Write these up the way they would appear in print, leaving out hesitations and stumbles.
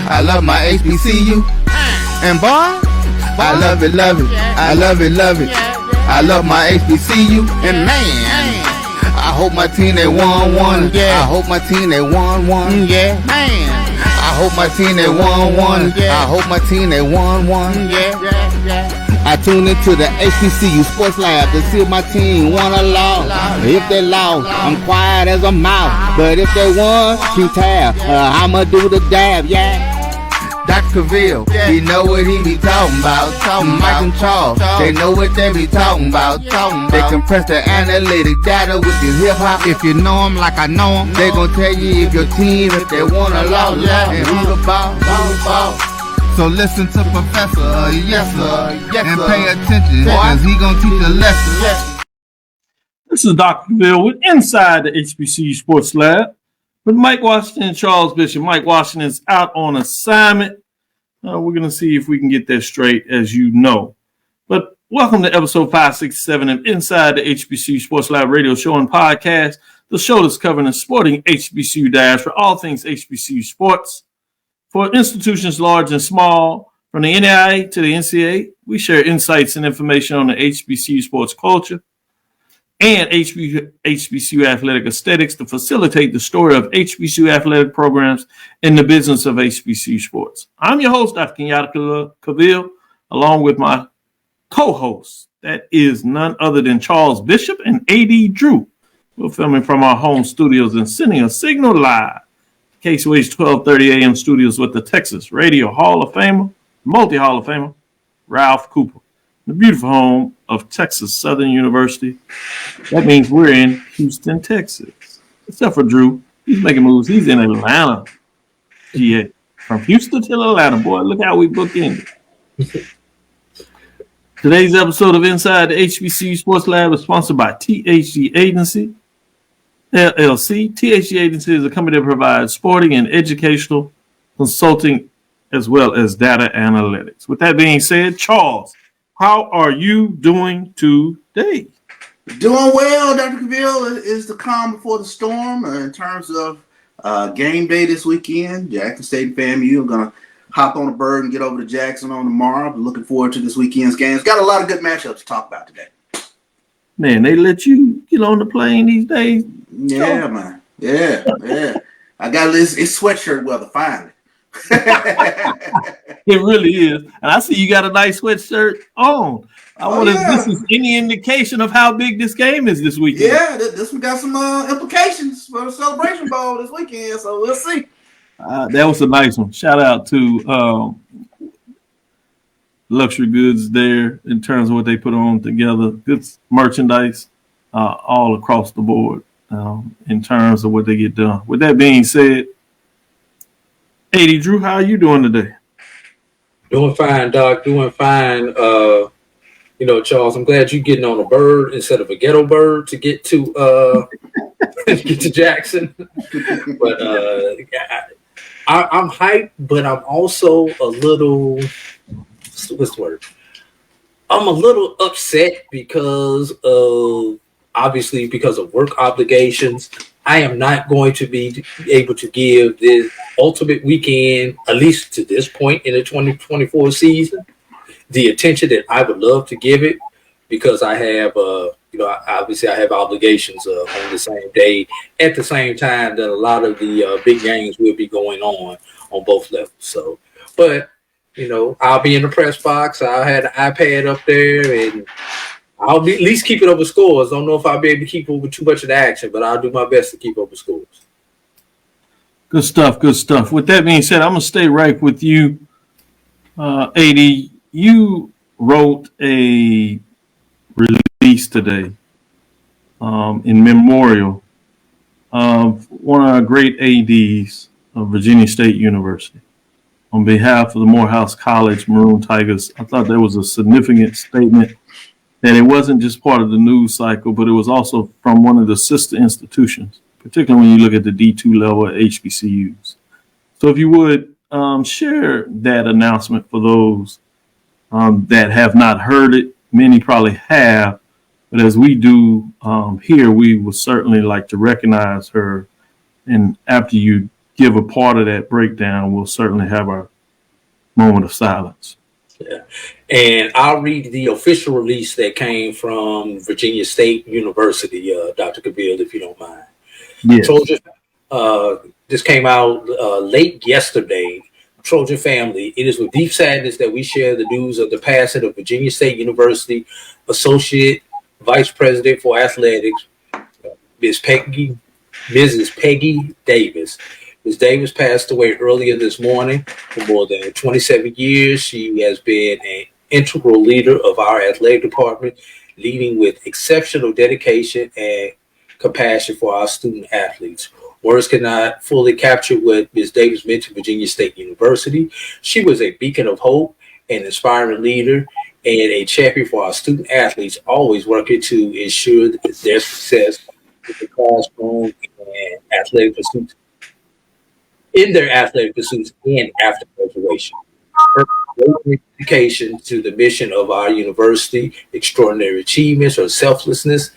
I love my HBCU. And boy, I love it, love it. I love it, love it. I love my HBCU. And man, I hope my team they won one. I hope my team they won one. Yeah, man. I hope my team they won one. I hope my team they won one. I tune into the HBCU Sports Lab to see if my team won or lost. If they lost, I'm quiet as a mouse. But if they won, keep tab. I'ma do the dab, yeah. Dr. Cavil, he know what he be talking about. Mike and Charles, they know what they be talking about. They compress the analytic data with the hip hop. If you know them like I know them, they gon' tell you if your team, if they won or lost, and who the ball. So listen to Professor, yes sir, and pay attention, cause he gon' teach a lesson. This is Dr. Cavil with Inside the HBCU Sports Lab with Mike Washington and Charles Bishop. Mike Washington's out on assignment. We're going to see if we can get that straight, as you know. But welcome to episode 567 of Inside the HBCU Sports Lab radio show and podcast, the show that's covering the sporting HBCU dash for all things HBCU sports. For institutions large and small, from the NAIA to the NCAA, we share insights and information on the HBCU sports culture and HBCU athletic aesthetics to facilitate the story of HBCU athletic programs in the business of HBCU sports. I'm your host, Dr. Kenyatta Cavil, along with my co-host, that is none other than Charles Bishop and AD Drew. We're filming from our home studios and sending a signal live. KCOH 1230 AM studios with the Texas Radio Hall of Famer, multi-Hall of Famer, Ralph Cooper, the beautiful home of Texas Southern University. That means we're in Houston, Texas. Except for Drew. He's making moves. He's in Atlanta, GA. From Houston to Atlanta, boy. Look how we booked in. Today's episode of Inside the HBCU Sports Lab is sponsored by THG Agency, LLC. THG Agency is a company that provides sporting and educational consulting as well as data analytics. With that being said, Charles, how are you doing today? Doing well, Dr. Cavil. Is the calm before the storm in terms of game day this weekend. Jackson State and FAMU are going to hop on a bird and get over to Jackson on tomorrow. I'm looking forward to this weekend's games. Got a lot of good matchups to talk about today. Man, they let you get on the plane these days? Yeah, man. Yeah. I got this. It's sweatshirt weather finally. It really is. And I see you got a nice sweatshirt on. I wonder if this is any indication of how big this game is this weekend. Yeah, this one got some implications for the Celebration Bowl this weekend, so we'll see. That was a nice one. Shout out to Luxury Goods there in terms of what they put on together. Good merchandise all across the board in terms of what they get done. With that being said, AD Drew, how are you doing today? Doing fine, Doc. Doing fine. Charles, I'm glad you're getting on a bird instead of a ghetto bird to get to get to Jackson. But I'm hyped, but I'm also a little what's the word? I'm a little upset because of work obligations. I am not going to be able to give this ultimate weekend, at least to this point in the 2024 season, the attention that I would love to give it, because I have, obviously I have obligations on the same day at the same time that a lot of the big games will be going on both levels. So, but I'll be in the press box. I'll have the iPad up there, and I'll at least keep it over scores. Don't know if I'll be able to keep over too much of the action, but I'll do my best to keep over scores. Good stuff, good stuff. With that being said, I'm going to stay right with you, AD. You wrote a release today in memorial of one of our great ADs of Virginia State University. On behalf of the Morehouse College Maroon Tigers, I thought that was a significant statement, that it wasn't just part of the news cycle, but it was also from one of the sister institutions, particularly when you look at the D2 level at HBCUs. So if you would share that announcement for those that have not heard it. Many probably have, but as we do here, we would certainly like to recognize her. And after you give a part of that breakdown, we'll certainly have our moment of silence. Yeah. And I'll read the official release that came from Virginia State University, Dr. Cavil, if you don't mind. Yes. Trojan, this came out late yesterday. Trojan family, it is with deep sadness that we share the news of the passing of Virginia State University Associate Vice President for Athletics, Mrs. Peggy Davis. Ms. Davis passed away earlier this morning. For more than 27 years, she has been an integral leader of our athletic department, leading with exceptional dedication and compassion for our student athletes. Words cannot fully capture what Ms. Davis meant to Virginia State University. She was a beacon of hope, an inspiring leader, and a champion for our student athletes, always working to ensure their success with the classroom and athletic pursuits, in their athletic pursuits and after graduation. Her dedication to the mission of our university, extraordinary achievements, her selflessness,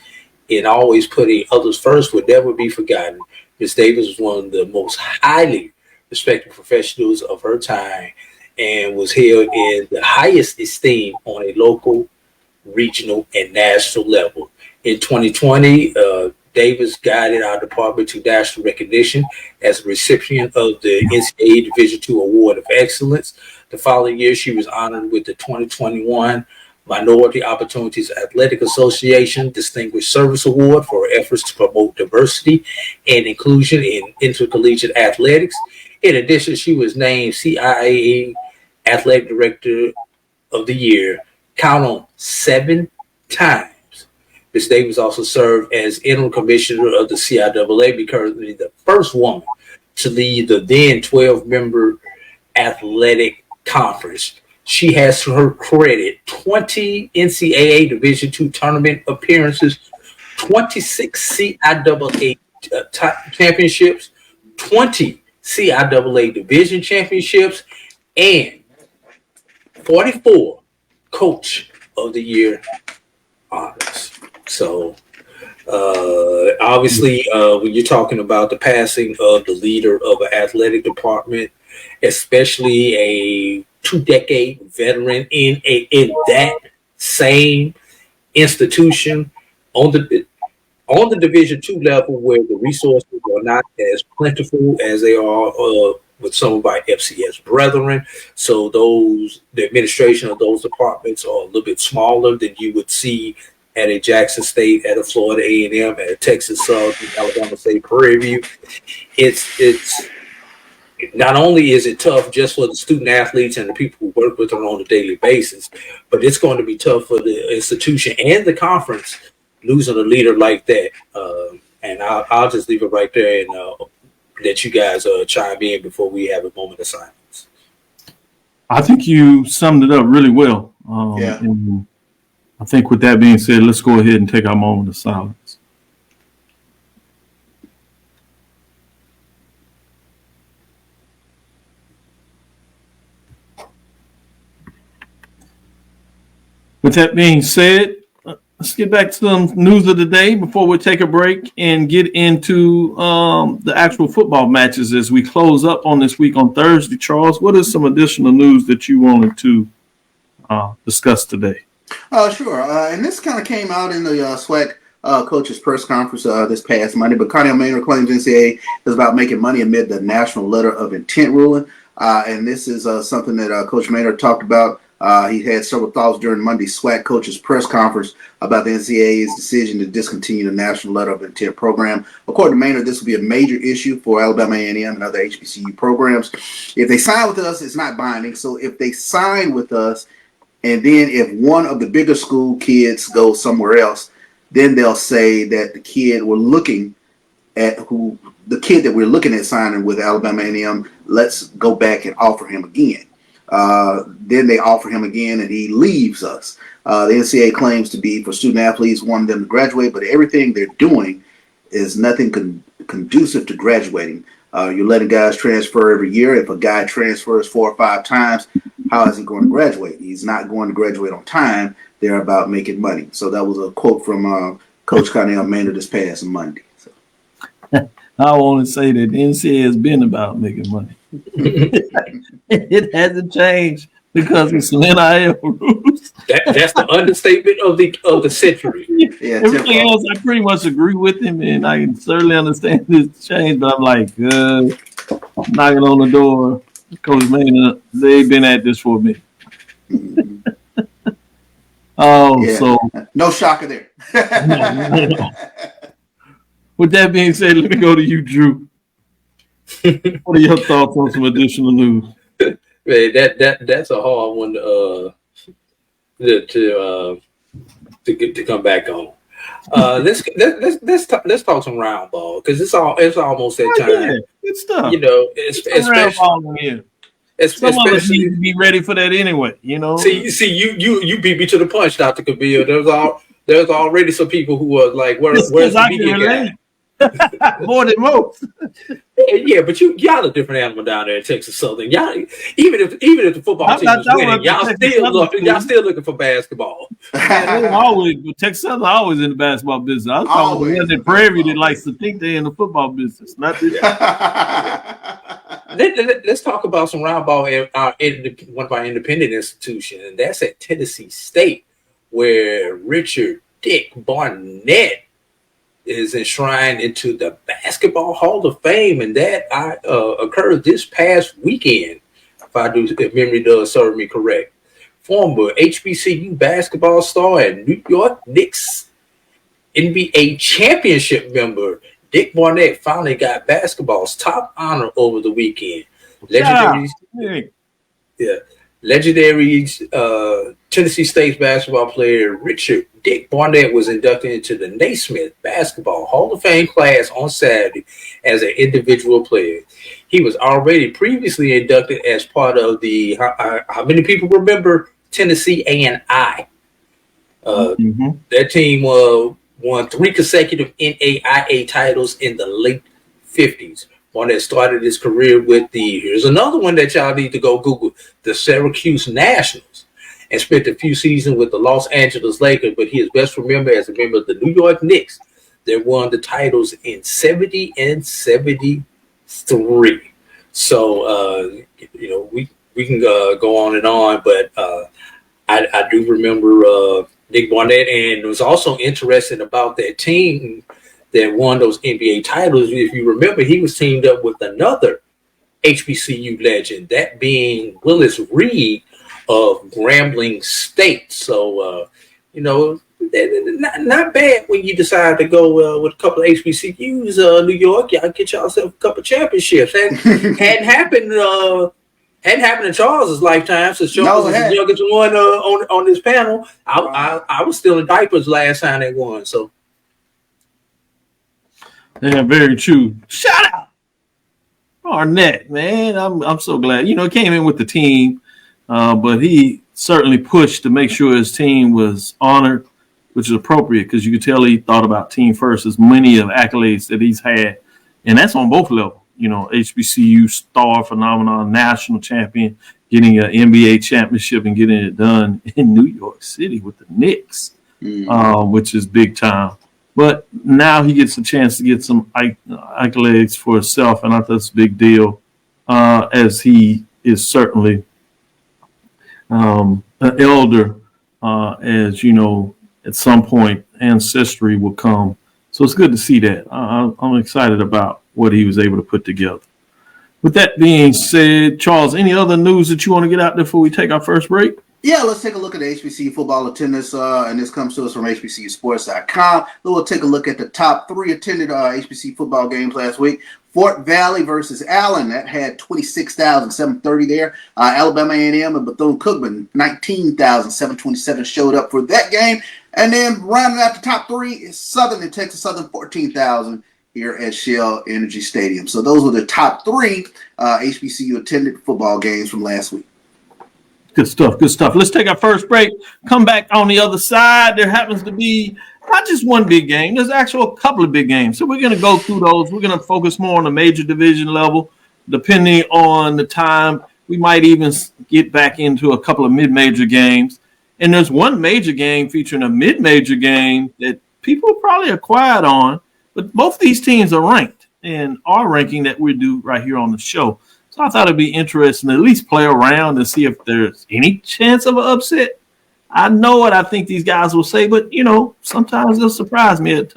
and always putting others first would never be forgotten. Ms. Davis was one of the most highly respected professionals of her time and was held in the highest esteem on a local, regional, and national level. In 2020, Davis guided our department to national recognition as a recipient of the NCAA Division II Award of Excellence. The following year, she was honored with the 2021 Minority Opportunities Athletic Association Distinguished Service Award for her efforts to promote diversity and inclusion in intercollegiate athletics. In addition, she was named CIAA Athletic Director of the Year, count on 7 times. Ms. Davis also served as interim commissioner of the CIAA, becoming the first woman to lead the then 12-member athletic conference. She has to her credit 20 NCAA Division II tournament appearances, 26 CIAA championships, 20 CIAA division championships, and 44 Coach of the Year honors. So obviously, when you're talking about the passing of the leader of an athletic department, especially a 2-decade veteran in that same institution on the Division II level, where the resources are not as plentiful as they are with some of our FCS brethren. So the administration of those departments are a little bit smaller than you would see at a Jackson State, at a Florida A&M, at a Texas Southern, Alabama State Prairie View. It's not only is it tough just for the student athletes and the people who work with them on a daily basis, but it's going to be tough for the institution and the conference losing a leader like that. And I'll just leave it right there and let you guys chime in before we have a moment of silence. I think you summed it up really well. Yeah. And I think with that being said, let's go ahead and take our moment of silence. With that being said, let's get back to some news of the day before we take a break and get into the actual football matches as we close up on this week on Thursday. Charles, what is some additional news that you wanted to discuss today? Sure. And this kind of came out in the SWAC coaches press conference this past Monday. But Maynor claims NCAA is about making money amid the national letter of intent ruling. And this is something that Coach Maynor talked about. He had several thoughts during Monday's SWAC coaches press conference about the NCAA's decision to discontinue the national letter of intent program. According to Maynor, this will be a major issue for Alabama A&M and other HBCU programs. If they sign with us, it's not binding. So if they sign with us, and then if one of the bigger school kids goes somewhere else, then they'll say that the kid we're looking at, that we're looking at signing with Alabama A&M, let's go back and offer him again. Then they offer him again and he leaves us. The NCAA claims to be for student athletes, wanting them to graduate, but everything they're doing is nothing conducive to graduating. You're letting guys transfer every year. If a guy transfers 4 or 5 times, how is he going to graduate? He's not going to graduate on time. They're about making money. So that was a quote from Coach Maynor this past Monday. So. I want to say that the NCAA has been about making money. It hasn't changed because of some NIL rules. That's the understatement of the century. Yeah, Everything else, I pretty much agree with him, and I can certainly understand this change. But I'm like, knocking on the door, Coach Maynor, they've been at this for me. So no shocker there. With that being said, let me go to you, Drew. What are your thoughts on some additional news? Man, that's a hard one to come back on. Let's talk some round ball because it's almost that time. Yeah, good stuff. You know, some of us need to be ready for that anyway. You know. See, you beat me to the punch, Dr. Cavil. There's already some people who are like, where's the media guy? More than most. Yeah, but y'all a different animal down there in Texas Southern. Y'all, even if the football team is winning, y'all still looking for basketball. Texas Southern always in the basketball business. I was talking about the Prairie that likes to think they're in the football business. Not this. Let's talk about some round ball in one of our independent institutions, and that's at Tennessee State, where Richard Dick Barnett is enshrined into the Basketball Hall of Fame, and that occurred this past weekend, if memory does serve me correct. Former HBCU basketball star and New York Knicks NBA championship member Dick Barnett finally got basketball's top honor over the weekend. Legendary Tennessee State basketball player Richard Dick Barnett was inducted into the Naismith Basketball Hall of Fame class on Saturday as an individual player. He was already previously inducted as part of the how many people remember Tennessee A&I? That team won 3 consecutive NAIA titles in the late 50s. Barnett started his career with here's another one that y'all need to go Google, the Syracuse Nationals, and spent a few seasons with the Los Angeles Lakers, but he is best remembered as a member of the New York Knicks that won the titles in 70 and 73. So, we can go on and on, but I do remember Dick Barnett, and it was also interesting about that team that won those NBA titles. If you remember, he was teamed up with another HBCU legend, that being Willis Reed of Grambling State. So, not bad when you decide to go with a couple of HBCUs, New York. Y'all get yourself a couple of championships. Hadn't happened in Charles's lifetime, since Charles was the youngest one on this panel. I was still in diapers last time they won. So. Yeah, very true. Shout out Barnett, man. I'm so glad. He came in with the team, but he certainly pushed to make sure his team was honored, which is appropriate because you could tell he thought about team first. As many of accolades that he's had, and that's on both levels. HBCU star phenomenon, national champion, getting an NBA championship and getting it done in New York City with the Knicks, which is big time. But now he gets a chance to get some accolades for himself, and I thought it's a big deal, as he is certainly an elder, as at some point ancestry will come. So it's good to see that. I'm excited about what he was able to put together. With that being said, Charles, any other news that you want to get out there before we take our first break? Yeah, let's take a look at the HBCU football attendance, and this comes to us from HBCUsports.com. We'll take a look at the top 3 attended HBCU football games last week. Fort Valley versus Allen, that had 26,730 there. Alabama A&M and Bethune-Cookman, 19,727 showed up for that game. And then rounding out the top 3 is Southern and Texas Southern, 14,000 here at Shell Energy Stadium. So those were the top 3 HBCU attended football games from last week. Good stuff. Let's take our first break. Come back on the other side. There happens to be not just one big game. There's actually a couple of big games. So we're going to go through those. We're going to focus more on the major division level. Depending on the time, we might even get back into a couple of mid-major games. And there's one major game featuring a mid-major game that people probably are quiet on. But both these teams are ranked. in our ranking that we do right here on the show. So I thought it'd be interesting to at least play around and see if there's any chance of an upset. I know what I think these guys will say, but, sometimes they'll surprise me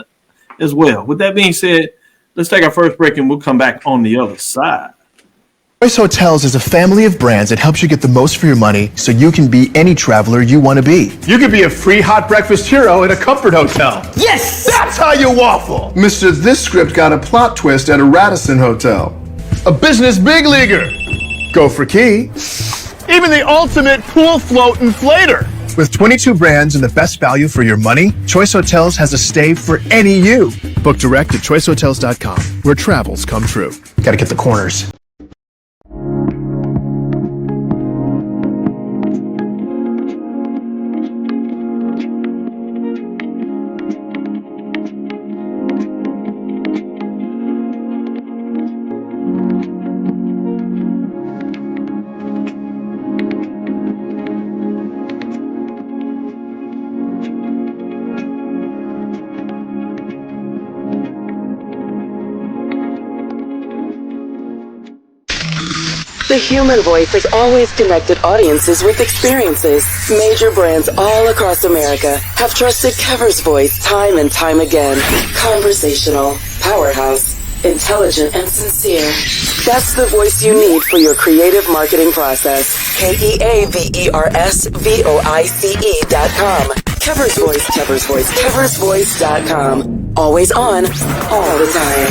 as well. With that being said, let's take our first break and we'll come back on the other side. Choice Hotels is a family of brands that helps you get the most for your money so you can be any traveler you want to be. You could be a free hot breakfast hero at a comfort hotel. Yes! That's how you waffle! Mr. This script got a plot twist at a Radisson hotel. A business big leaguer. Go for key. Even the ultimate pool float inflator. With 22 brands and the best value for your money, Choice Hotels has a stay for any you. Book direct at choicehotels.com, where travels come true. Gotta get the corners. The human voice has always connected audiences with experiences. Major brands all across America have trusted CAVIL'S voice time and time again. Conversational, powerhouse, intelligent, and sincere. That's the voice you need for your creative marketing process. CAVERSVOICE.com. CAVIL'S Voice, CAVIL'S Voice, CAVIL'sVoice.com. Always on, all the time.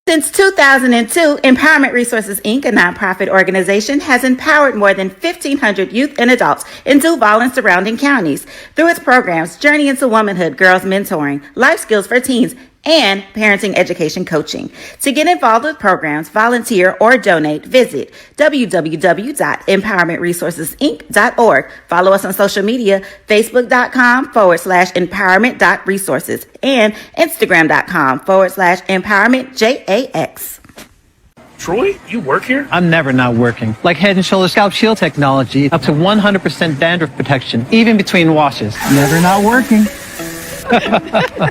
Since 2002, Empowerment Resources, Inc., a nonprofit organization, has empowered more than 1,500 youth and adults in Duval and surrounding counties through its programs Journey into Womanhood, Girls Mentoring, Life Skills for Teens, and Parenting Education Coaching. To get involved with programs, volunteer, or donate, visit www.empowermentresourcesinc.org. Follow us on social media, facebook.com/empowerment.resources and instagram.com/empowermentJAX. Troy, you work here? I'm never not working. Like Head & Shoulders Scalp Shield technology, up to 100% dandruff protection, even between washes. Never not working.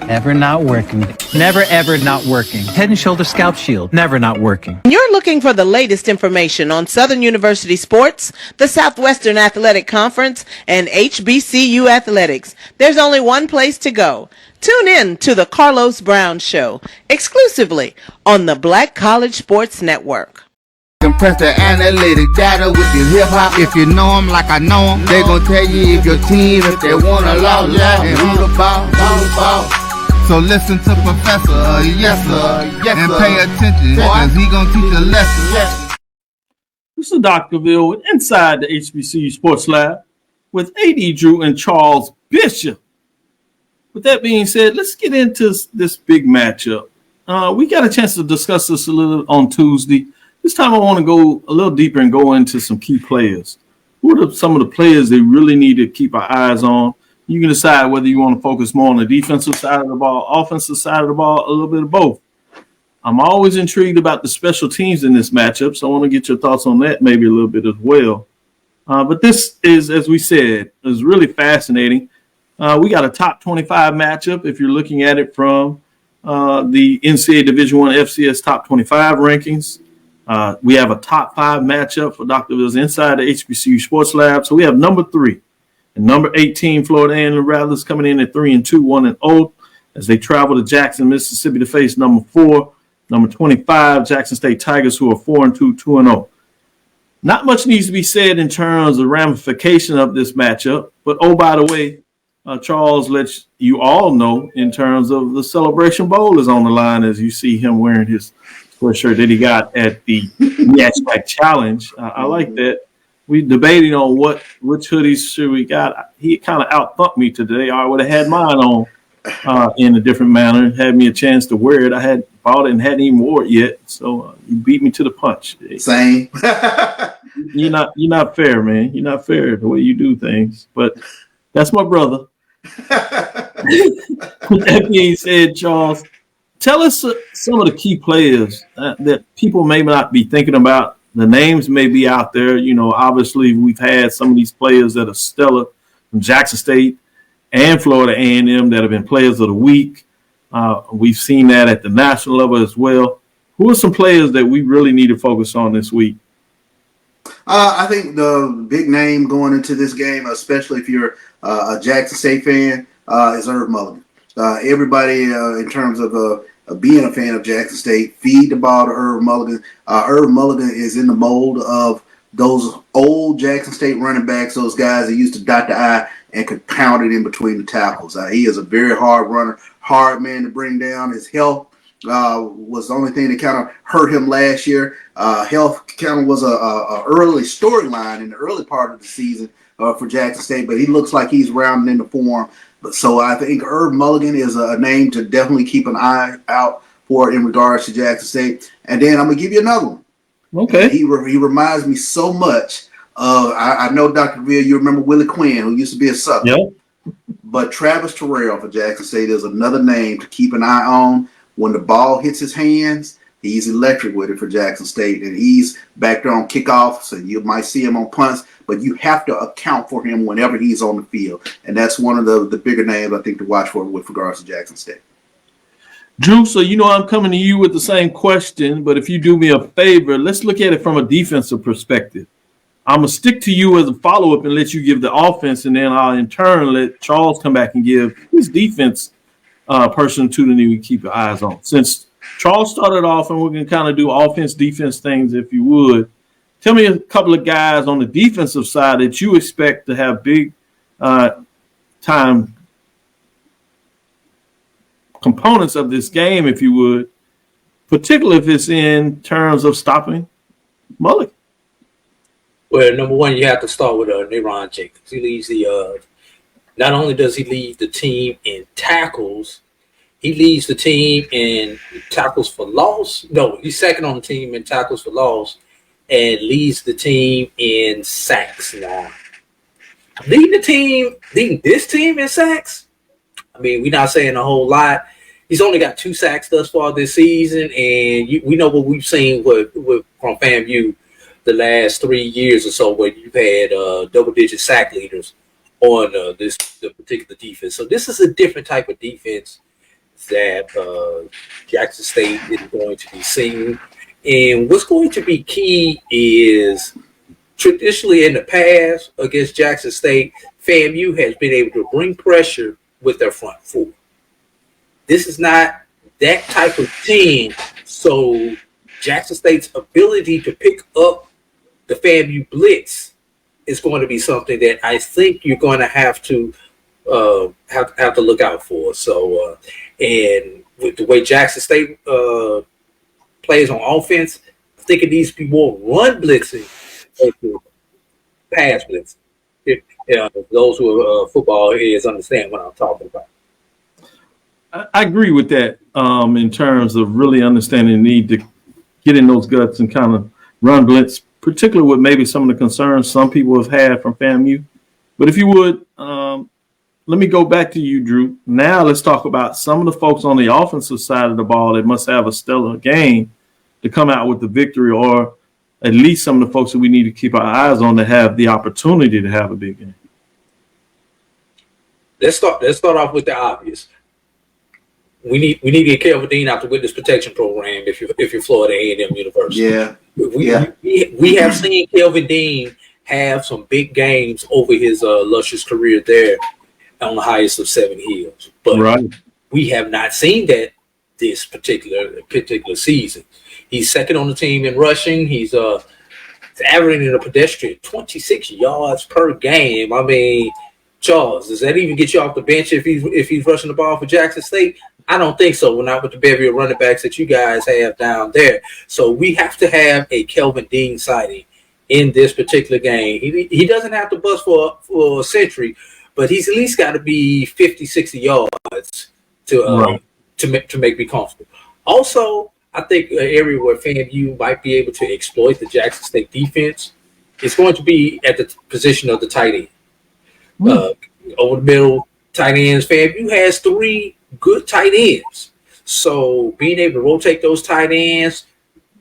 Never not working. Never ever not working. Head & Shoulders Scalp Shield. Never not working. You're looking for the latest information on Southern University sports, the Southwestern Athletic Conference, and HBCU athletics. There's only one place to go. Tune in to the Carlos Brown Show, exclusively on the Black College Sports Network. Compress the analytic data with your hip hop. If you know them like I know them, they gon' tell you if your team, if they wanna lose, and who the ball. So listen to Professor, yes sir, and pay attention, cause he gon' teach a lesson. This is Dr. Cavil with Inside the HBCU Sports Lab with AD Drew and Charles Bishop. With that being said, let's get into this big matchup. We got a chance to discuss this a little on Tuesday. This time I want to go a little deeper and go into some key players. Who are some of the players they really need to keep our eyes on? You can decide whether you want to focus more on the defensive side of the ball, offensive side of the ball, a little bit of both. I'm always intrigued about the special teams in this matchup, so I want to get your thoughts on that maybe a little bit as well. But this is, as we said, is really fascinating. We got a top 25 matchup if you're looking at it from the NCAA Division I FCS top 25 rankings. We have a top 5 matchup for Dr. Cavill's inside the HBCU Sports Lab. So we have number 3 and number 18 Florida A&M Rattlers coming in at 3-2, 1-0 as they travel to Jackson, Mississippi to face number 4, number 25 Jackson State Tigers, who are 4-2, 2-0. Not much needs to be said in terms of ramification of this matchup, but oh, by the way, Charles lets you all know in terms of the Celebration Bowl is on the line as you see him wearing his sweatshirt that he got at the MEAC Challenge. I like that. We debating on which hoodies should we got. He kind of out-thumped me today. I would have had mine on in a different manner, had me a chance to wear it. I had bought it and hadn't even wore it yet, so you beat me to the punch. Same. You're not fair, man. You're not fair the way you do things, but that's my brother. With that being said, Charles, tell us some of the key players that people may not be thinking about. The names may be out there. You know, obviously we've had some of these players that are stellar from Jackson State and Florida A&M that have been players of the week. We've seen that at the national level as well. Who are some players that we really need to focus on this week? I think the big name going into this game, especially if you're a Jackson State fan, is Irv Mulligan. Everybody, in terms of being a fan of Jackson State, feed the ball to Irv Mulligan. Irv Mulligan is in the mold of those old Jackson State running backs, those guys that used to dot the I and could pound it in between the tackles. He is a very hard runner, hard man to bring down. His health was the only thing that kind of hurt him last year. Health kind of was a early storyline in the early part of the season for Jackson State, but he looks like he's rounding into form. So I think Irv Mulligan is a name to definitely keep an eye out for in regards to Jackson State. And then I'm going to give you another one. Okay. He reminds me so much of, I know, Dr. Cavil, you remember Willie Quinn, who used to be a Southern. Yep. But Travis Terrell for Jackson State is another name to keep an eye on. When the ball hits his hands, he's electric with it for Jackson State. And he's back there on kickoffs, so you might see him on punts, but you have to account for him whenever he's on the field. And that's one of the bigger names I think to watch for with regards to Jackson State. Drew, so you know I'm coming to you with the same question, but if you do me a favor, let's look at it from a defensive perspective. I'm going to stick to you as a follow-up and let you give the offense, and then I'll in turn let Charles come back and give his defense person to the knee we keep your eyes on. Since Charles started off, and we're going to kind of do offense-defense things, if you would, tell me a couple of guys on the defensive side that you expect to have big time components of this game, if you would, particularly if it's in terms of stopping Mulligan. Well, number one, you have to start with Neron Jacobs. He leads the not only does he lead the team in tackles, he leads the team in tackles for loss. No, he's second on the team in tackles for loss and leads the team in sacks now. Leading this team in sacks, I mean, we're not saying a whole lot. He's only got 2 sacks thus far this season, and we know what we've seen from FAMU the last 3 years or so, where you've had double-digit sack leaders on the particular defense. So this is a different type of defense that Jackson State is going to be seeing. And what's going to be key is traditionally in the past against Jackson State, FAMU has been able to bring pressure with their front four. This is not that type of team, so Jackson State's ability to pick up the FAMU blitz is going to be something that I think you're going to have to look out for. So, and with the way Jackson State plays on offense, I think it needs to be more run blitzing than pass blitzing. Those who are football heads understand what I'm talking about. I agree with that in terms of really understanding the need to get in those guts and kind of run blitz, particularly with maybe some of the concerns some people have had from FAMU. But if you would, let me go back to you, Drew. Now let's talk about some of the folks on the offensive side of the ball that must have a stellar game to come out with the victory, or at least some of the folks that we need to keep our eyes on to have the opportunity to have a big game. Let's start off with the obvious. We need to get Kelvin Dean out the witness protection program if you're Florida A&M University. Yeah. We have seen Kelvin Dean have some big games over his illustrious career there on the highest of 7 hills. But we have not seen that this particular season. He's second on the team in rushing. He's averaging a pedestrian 26 yards per game. I mean, Charles, does that even get you off the bench if he's rushing the ball for Jackson State? I don't think so. We're not with the bevy of running backs that you guys have down there. So we have to have a Kelvin Dean sighting in this particular game. He doesn't have to bust for a century, but he's at least got to be 50, 60 yards to make me comfortable. Also, I think an area where FAMU might be able to exploit the Jackson State defense is going to be at the position of the tight end. Over the middle tight ends, FAMU has 3 good tight ends. So being able to rotate those tight ends,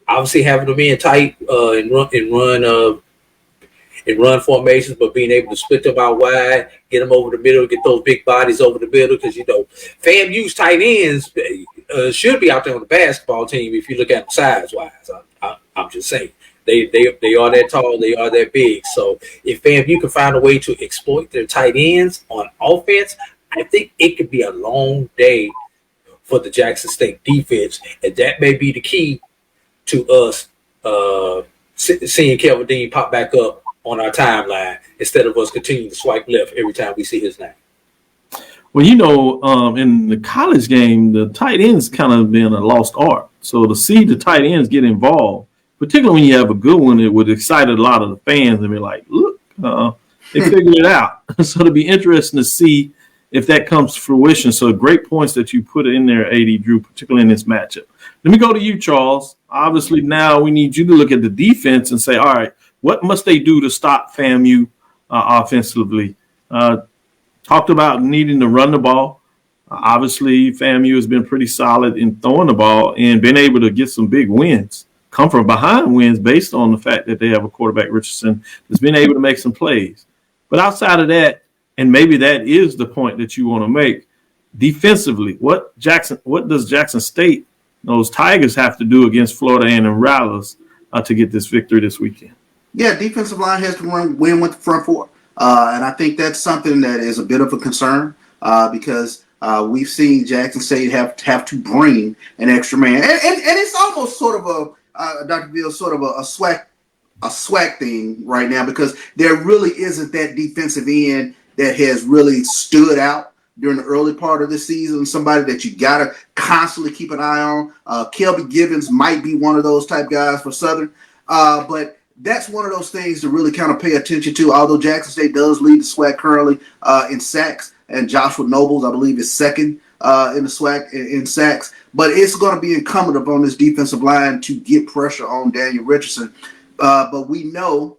obviously having them in tight and run in run formations, but being able to split them out wide, get them over the middle, get those big bodies over the middle. Because, FAMU's tight ends should be out there on the basketball team if you look at them size-wise. I'm just saying. They are that tall, they are that big. So if FAMU can find a way to exploit their tight ends on offense, I think it could be a long day for the Jackson State defense, and that may be the key to us seeing Kelvin Dean pop back up on our timeline instead of us continuing to swipe left every time we see his name. Well, in the college game, the tight ends kind of been a lost art. So to see the tight ends get involved, particularly when you have a good one, it would excite a lot of the fans and be like, look, they figured it out. So it'll be interesting to see if that comes to fruition. So great points that you put in there, AD Drew, particularly in this matchup. Let me go to you, Charles. Obviously, now we need you to look at the defense and say, all right, what must they do to stop FAMU offensively? Talked about needing to run the ball. Obviously, FAMU has been pretty solid in throwing the ball and been able to get some big wins, come from behind wins based on the fact that they have a quarterback, Richardson, that's been able to make some plays. But outside of that, and maybe that is the point that you want to make, defensively, what does Jackson State, those Tigers, have to do against Florida A&M Rattlers to get this victory this weekend? Yeah, defensive line has to win with the front four. And I think that's something that is a bit of a concern because we've seen Jackson State have to bring an extra man. And it's almost sort of Dr. Bill, sort of a SWAC thing right now because there really isn't that defensive end that has really stood out during the early part of the season, somebody that you got to constantly keep an eye on. Kelby Givens might be one of those type guys for Southern, but that's one of those things to really kind of pay attention to, although Jackson State does lead the SWAC currently in sacks, and Joshua Nobles, I believe, is second in the SWAC in sacks. But it's going to be incumbent upon this defensive line to get pressure on Daniel Richardson. But we know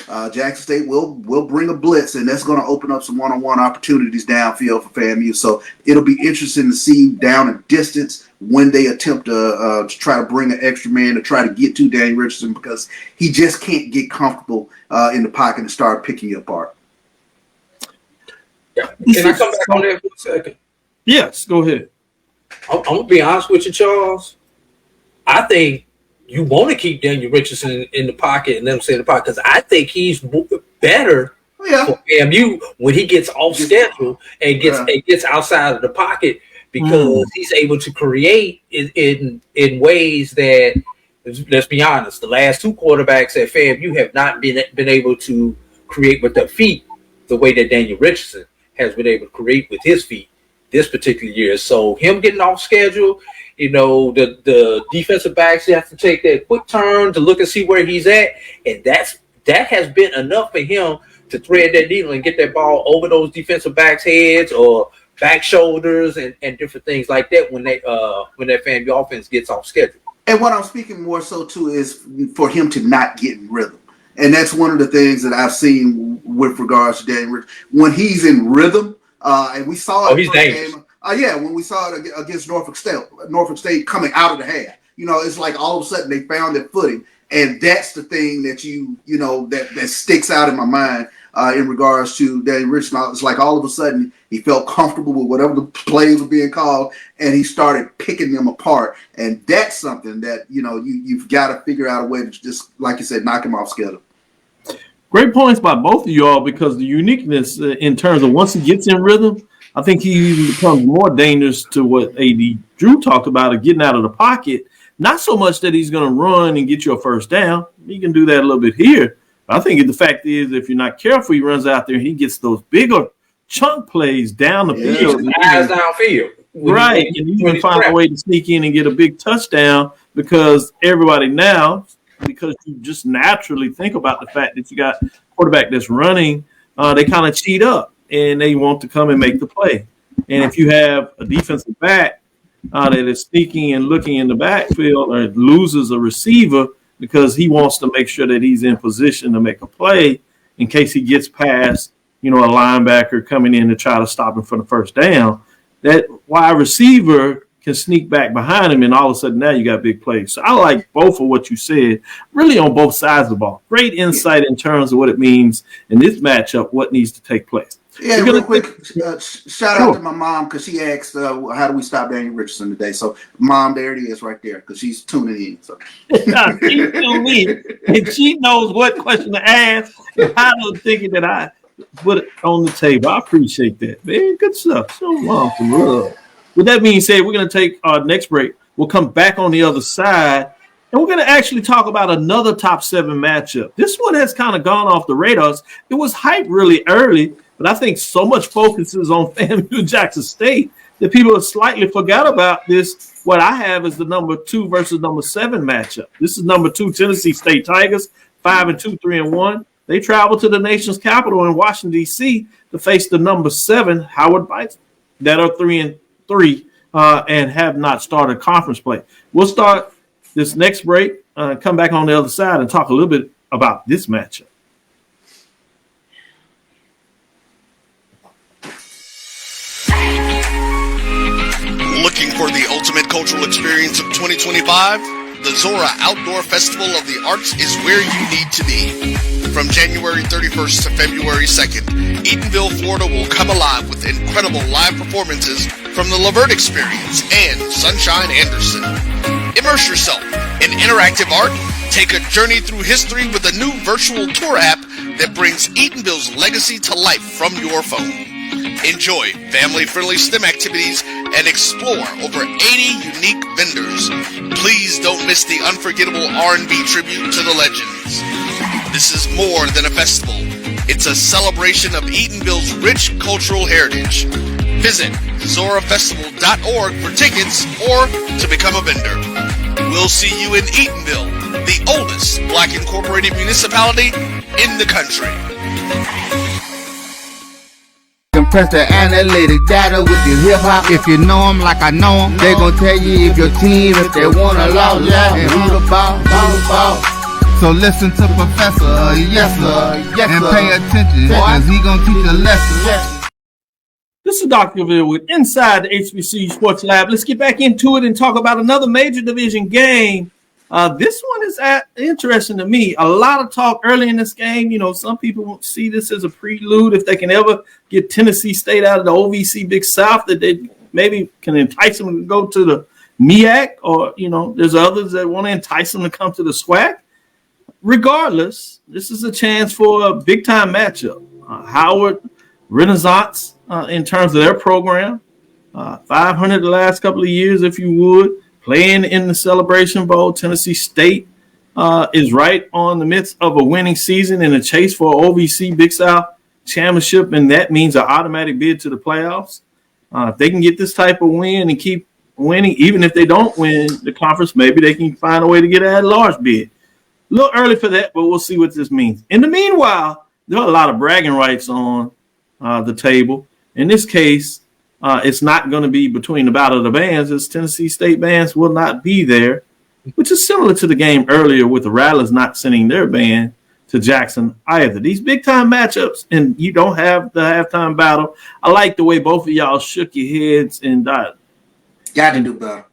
Jackson State will bring a blitz, and that's going to open up some one-on-one opportunities downfield for FAMU. So it'll be interesting to see down a distance when they attempt to try to bring an extra man to try to get to Daniel Richardson because he just can't get comfortable in the pocket and start picking you apart. Yeah. Can I come back on that for a second? Yes, go ahead. I'm going to be honest with you, Charles. I think you want to keep Daniel Richardson in the pocket and let him stay in the pocket because I think he's better for FAMU when he gets off schedule and gets outside of the pocket because he's able to create in ways that, let's be honest, the last two quarterbacks at FAMU have not been able to create with their feet the way that Daniel Richardson has been able to create with his feet this particular year. So him getting off schedule, the defensive backs, you have to take that quick turn to look and see where he's at. And that has been enough for him to thread that needle and get that ball over those defensive backs' heads or back shoulders and different things like that when that FAMU offense gets off schedule. And what I'm speaking more so to is for him to not get in rhythm. And that's one of the things that I've seen with regards to Daniel Richardson. When he's in rhythm, and we saw it he's dangerous. When we saw it against Norfolk State coming out of the half, it's like all of a sudden they found their footing, and that's the thing that that sticks out in my mind in regards to Daniel Richardson. It's like all of a sudden he felt comfortable with whatever the plays were being called, and he started picking them apart, and that's something that you've got to figure out a way to just, like you said, knock him off schedule. Great points by both of y'all because the uniqueness in terms of once he gets in rhythm, I think he even becomes more dangerous to what A.D. Drew talked about of getting out of the pocket. Not so much that he's going to run and get you a first down. He can do that a little bit here. But I think the fact is if you're not careful, he runs out there and he gets those bigger chunk plays down the field. Eyes downfield. Right. And you can find a way to sneak in and get a big touchdown because everybody now, because you just naturally think about the fact that you got a quarterback that's running, they kind of cheat up and they want to come and make the play. And if you have a defensive back that is sneaking and looking in the backfield or loses a receiver because he wants to make sure that he's in position to make a play in case he gets past, a linebacker coming in to try to stop him for the first down, that wide receiver can sneak back behind him, and all of a sudden now you got big plays. So I like both of what you said, really on both sides of the ball. Great insight in terms of what it means in this matchup, what needs to take place. Yeah, real quick, shout out to my mom because she asked, how do we stop Daniel Richardson today? So, Mom, there it is right there because she's tuning in. So. She's tuning in, and she knows what question to ask and how to think that I put it on the table. I appreciate that, man. Good stuff. So long to love. With that being said, we're going to take our next break. We'll come back on the other side, and we're going to actually talk about another top 7 matchup. This one has kind of gone off the radars. It was hyped really early, but I think so much focus is on FAMU Jackson State that people have slightly forgot about this. What I have is the number 2 versus number 7 matchup. This is number 2 Tennessee State Tigers, 5-2, 3-1. They travel to the nation's capital in Washington, D.C. to face the number 7 Howard Bison that are 3-3 and have not started conference play. We'll start this next break, come back on the other side and talk a little bit about this matchup. Looking for the ultimate cultural experience of 2025? The Zora Outdoor Festival of the Arts is where you need to be. From January 31st to February 2nd, Eatonville, Florida will come alive with incredible live performances from the Lavert Experience and Sunshine Anderson. Immerse yourself in interactive art, take a journey through history with a new virtual tour app that brings Eatonville's legacy to life from your phone. Enjoy family-friendly STEM activities and explore over 80 unique vendors. Please don't miss the unforgettable R&B tribute to the legends. This is more than a festival. It's a celebration of Eatonville's rich cultural heritage. Visit zorafestival.org for tickets or to become a vendor. We'll see you in Eatonville, the oldest Black incorporated municipality in the country. Compress the analytic data with your hip hop. If you know them like I know them, they gon' tell you if your team, if they wanna lose, and who the ball. So listen to Professor, yes sir, and pay attention, cause he gon' teach a lesson. This is Dr. Cavil with Inside the HBCU Sports Lab. Let's get back into it and talk about another major division game. This one is interesting to me. A lot of talk early in this game. You know, some people see this as a prelude if they can ever get Tennessee State out of the OVC Big South, that they maybe can entice them to go to the MEAC, or, you know, there's others that want to entice them to come to the SWAC. Regardless, this is a chance for a big-time matchup. Howard Renaissance, in terms of their program, 500 the last couple of years, if you would, playing in the Celebration Bowl. Tennessee State is right on the midst of a winning season in a chase for OVC Big South championship, and that means an automatic bid to the playoffs. If they can get this type of win and keep winning, even if they don't win the conference, maybe they can find a way to get a large bid. A little early for that, but we'll see what this means. In the meanwhile, there are a lot of bragging rights on the table. In this case, it's not going to be between the Battle of the Bands, as Tennessee State bands will not be there, which is similar to the game earlier with the Rattlers not sending their band to Jackson either. These big-time matchups, and you don't have the halftime battle. I like the way both of y'all shook your heads and died. Got to do better.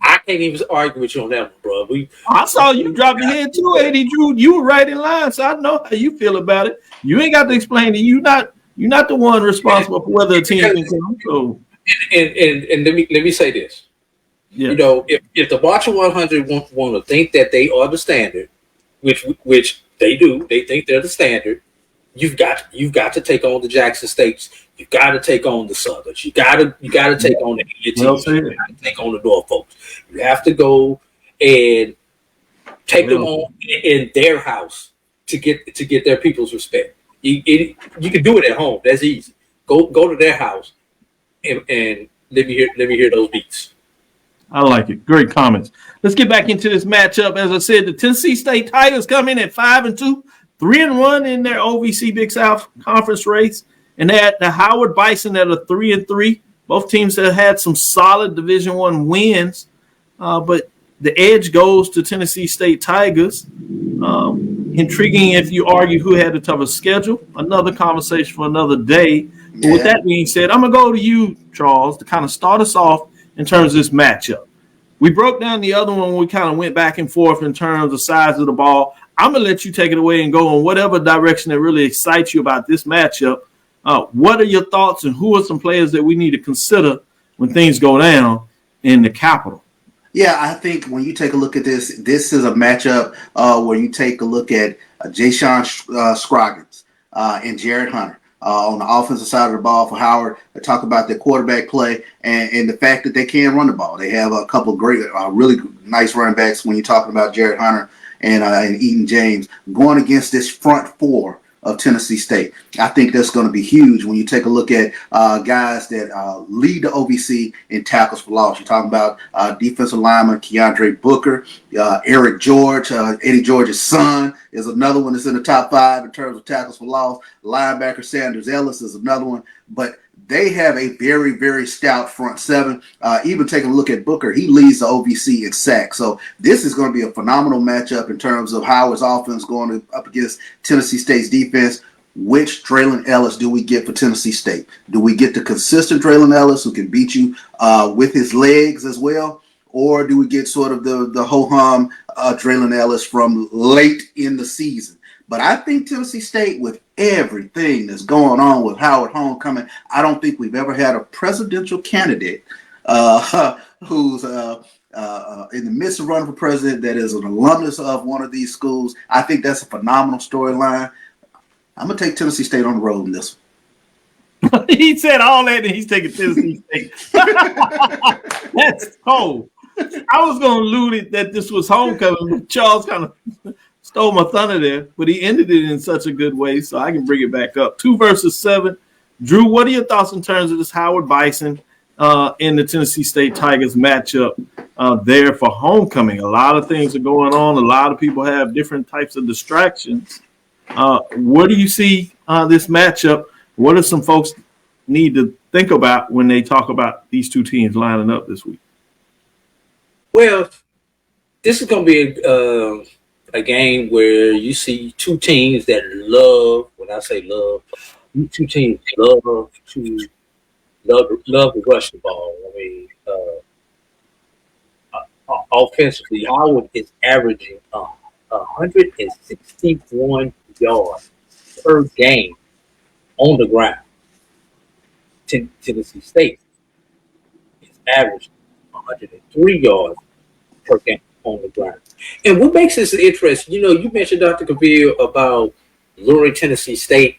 I can't even argue with you on that one, bro. I saw you drop your head too, AD Drew. You were right in line, so I know how you feel about it. You ain't got to explain it. You're not the one responsible for whether a team can come. So. And let me say this. Yeah. You know, if the March 100 want to think that they are the standard, which they do, they think they're the standard. You've got to take on the Jackson States. You got to take on the Southerns. You got to take on the ETs. You got to take on the Norfolks. You have to go and take them on in their house to get their people's respect. You can do it at home. That's easy. Go to their house and let me hear those beats. I like it. Great comments. Let's get back into this matchup. As I said, the Tennessee State Tigers come in at 5-2, 3-1 in their OVC Big South Conference race, and they had the Howard Bison at a 3-3. Both teams have had some solid Division I wins, but the edge goes to Tennessee State Tigers. Intriguing if you argue who had the toughest schedule. Another conversation for another day. But with that being said, I'm going to go to you, Charles, to kind of start us off in terms of this matchup. We broke down the other one. We kind of went back and forth in terms of size of the ball. I'm going to let you take it away and go in whatever direction that really excites you about this matchup. What are your thoughts, and who are some players that we need to consider when things go down in the Capitol? Yeah, I think when you take a look at this, this is a matchup where you take a look at Ja'Shawn Scroggins and Jared Hunter. On the offensive side of the ball for Howard, to talk about their quarterback play and the fact that they can run the ball. They have a couple of great, really nice running backs when you're talking about Jared Hunter and Eaton James going against this front four of Tennessee State. I think that's going to be huge when you take a look at guys that lead the OVC in tackles for loss. You're talking about defensive lineman Keandre Booker, Eric George, Eddie George's son is another one that's in the top 5 in terms of tackles for loss. Linebacker Sanders Ellis is another one. But they have a very, very stout front seven. Even taking a look at Booker, he leads the OVC in sacks. So this is going to be a phenomenal matchup in terms of Howard's offense going up against Tennessee State's defense. Which Draylon Ellis do we get for Tennessee State? Do we get the consistent Draylon Ellis who can beat you with his legs as well? Or do we get sort of the ho-hum Draylon Ellis from late in the season? But I think Tennessee State, with everything that's going on with Howard Homecoming, I don't think we've ever had a presidential candidate who's in the midst of running for president that is an alumnus of one of these schools. I think that's a phenomenal storyline. I'm going to take Tennessee State on the road in this one. He said all that, and he's taking Tennessee State. That's cold. I was going to allude it that this was homecoming, but Charles kind of stole my thunder there, but he ended it in such a good way, so I can bring it back up. 2 versus 7. Drew, what are your thoughts in terms of this Howard Bison and the Tennessee State Tigers matchup there for homecoming? A lot of things are going on. A lot of people have different types of distractions. What do you see this matchup? What do some folks need to think about when they talk about these two teams lining up this week? Well, this is going to be a game where you see two teams that love, when I say love, two teams love to rush the ball. I mean, offensively, Howard is averaging 161 yards per game on the ground. Tennessee State is averaging 103 yards per game on the ground. And what makes this interesting, you mentioned, Dr. Cavil, about luring Tennessee State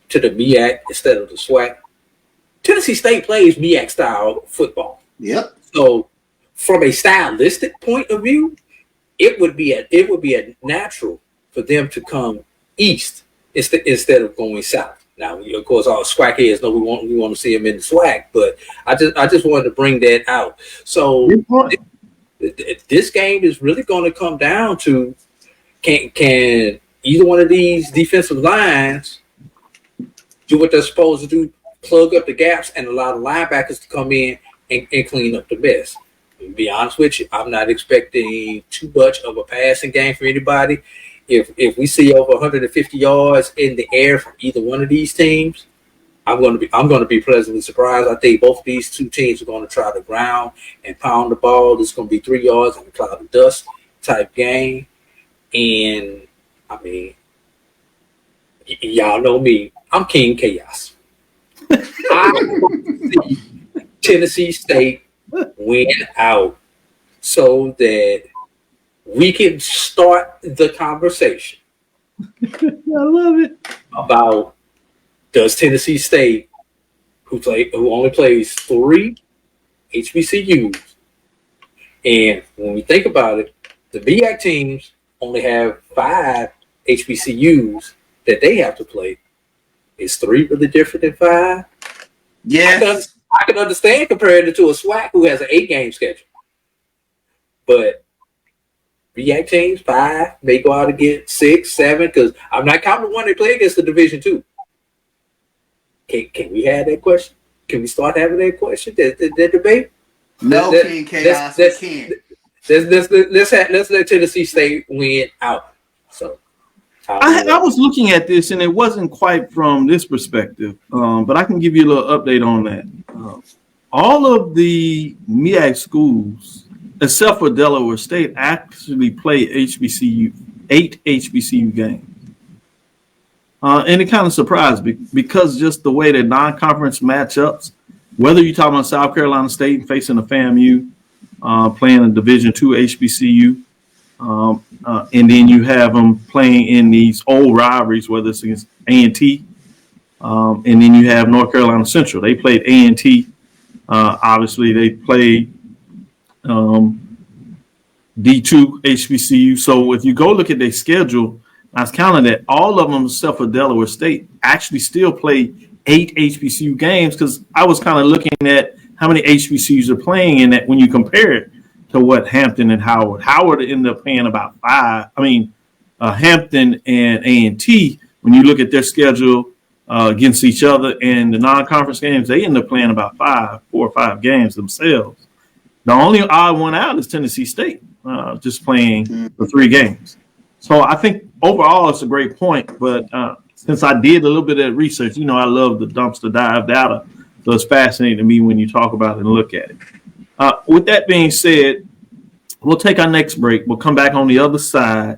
to the MEAC instead of the SWAC. Tennessee State plays MEAC-style football. Yep. So from a stylistic point of view, it would be a natural for them to come east instead of going south. Now, of course, all SWAC heads know we want to see them in the SWAC, but I just wanted to bring that out. So this game is really going to come down to can either one of these defensive lines do what they're supposed to do, plug up the gaps, and allow the linebackers to come in and clean up the mess. To be honest with you, I'm not expecting too much of a passing game for anybody. If we see over 150 yards in the air from either one of these teams, I'm going to be pleasantly surprised. I think both of these two teams are going to try to ground and pound the ball. This is going to be 3 yards in a cloud of dust type game. And I mean, y'all know me. I'm King Chaos. I want to see Tennessee State win out so that we can start the conversation. I love it. About does Tennessee State, who only plays 3 HBCUs, and when we think about it, the MEAC teams only have 5 HBCUs that they have to play. Is 3 really different than 5? Yes. I can understand comparing it to a SWAC who has an 8-game schedule. But MEAC teams, 5, may go out and get 6, 7, because I'm not counting the one they play against the Division II. Can we have that question? Can we start having that question, that debate? No, King Chaos, we can't. Let's let Tennessee State win out. So I was looking at this, and it wasn't quite from this perspective, but I can give you a little update on that. All of the MEAC schools, except for Delaware State, actually play 8 HBCU games. And it kind of surprised me because just the way that non-conference matchups, whether you're talking about South Carolina State facing a FAMU, playing a Division II HBCU, and then you have them playing in these old rivalries, whether it's against A&T, and then you have North Carolina Central. They played A&T. Obviously, they played D2 HBCU. So if you go look at their schedule, I was counting that all of them, except for Delaware State, actually still play 8 HBCU games because I was kind of looking at how many HBCUs are playing in that when you compare it to what Hampton and Howard. Howard ended up playing about 5. Hampton and A&T, when you look at their schedule against each other and the non-conference games, they end up playing about 4 or 5 games themselves. The only odd one out is Tennessee State, just playing the 3 games. So I think overall it's a great point, but since I did a little bit of research, I love the dumpster dive data, so it's fascinating to me when you talk about it and look at it. With that being said, we'll take our next break. We'll come back on the other side,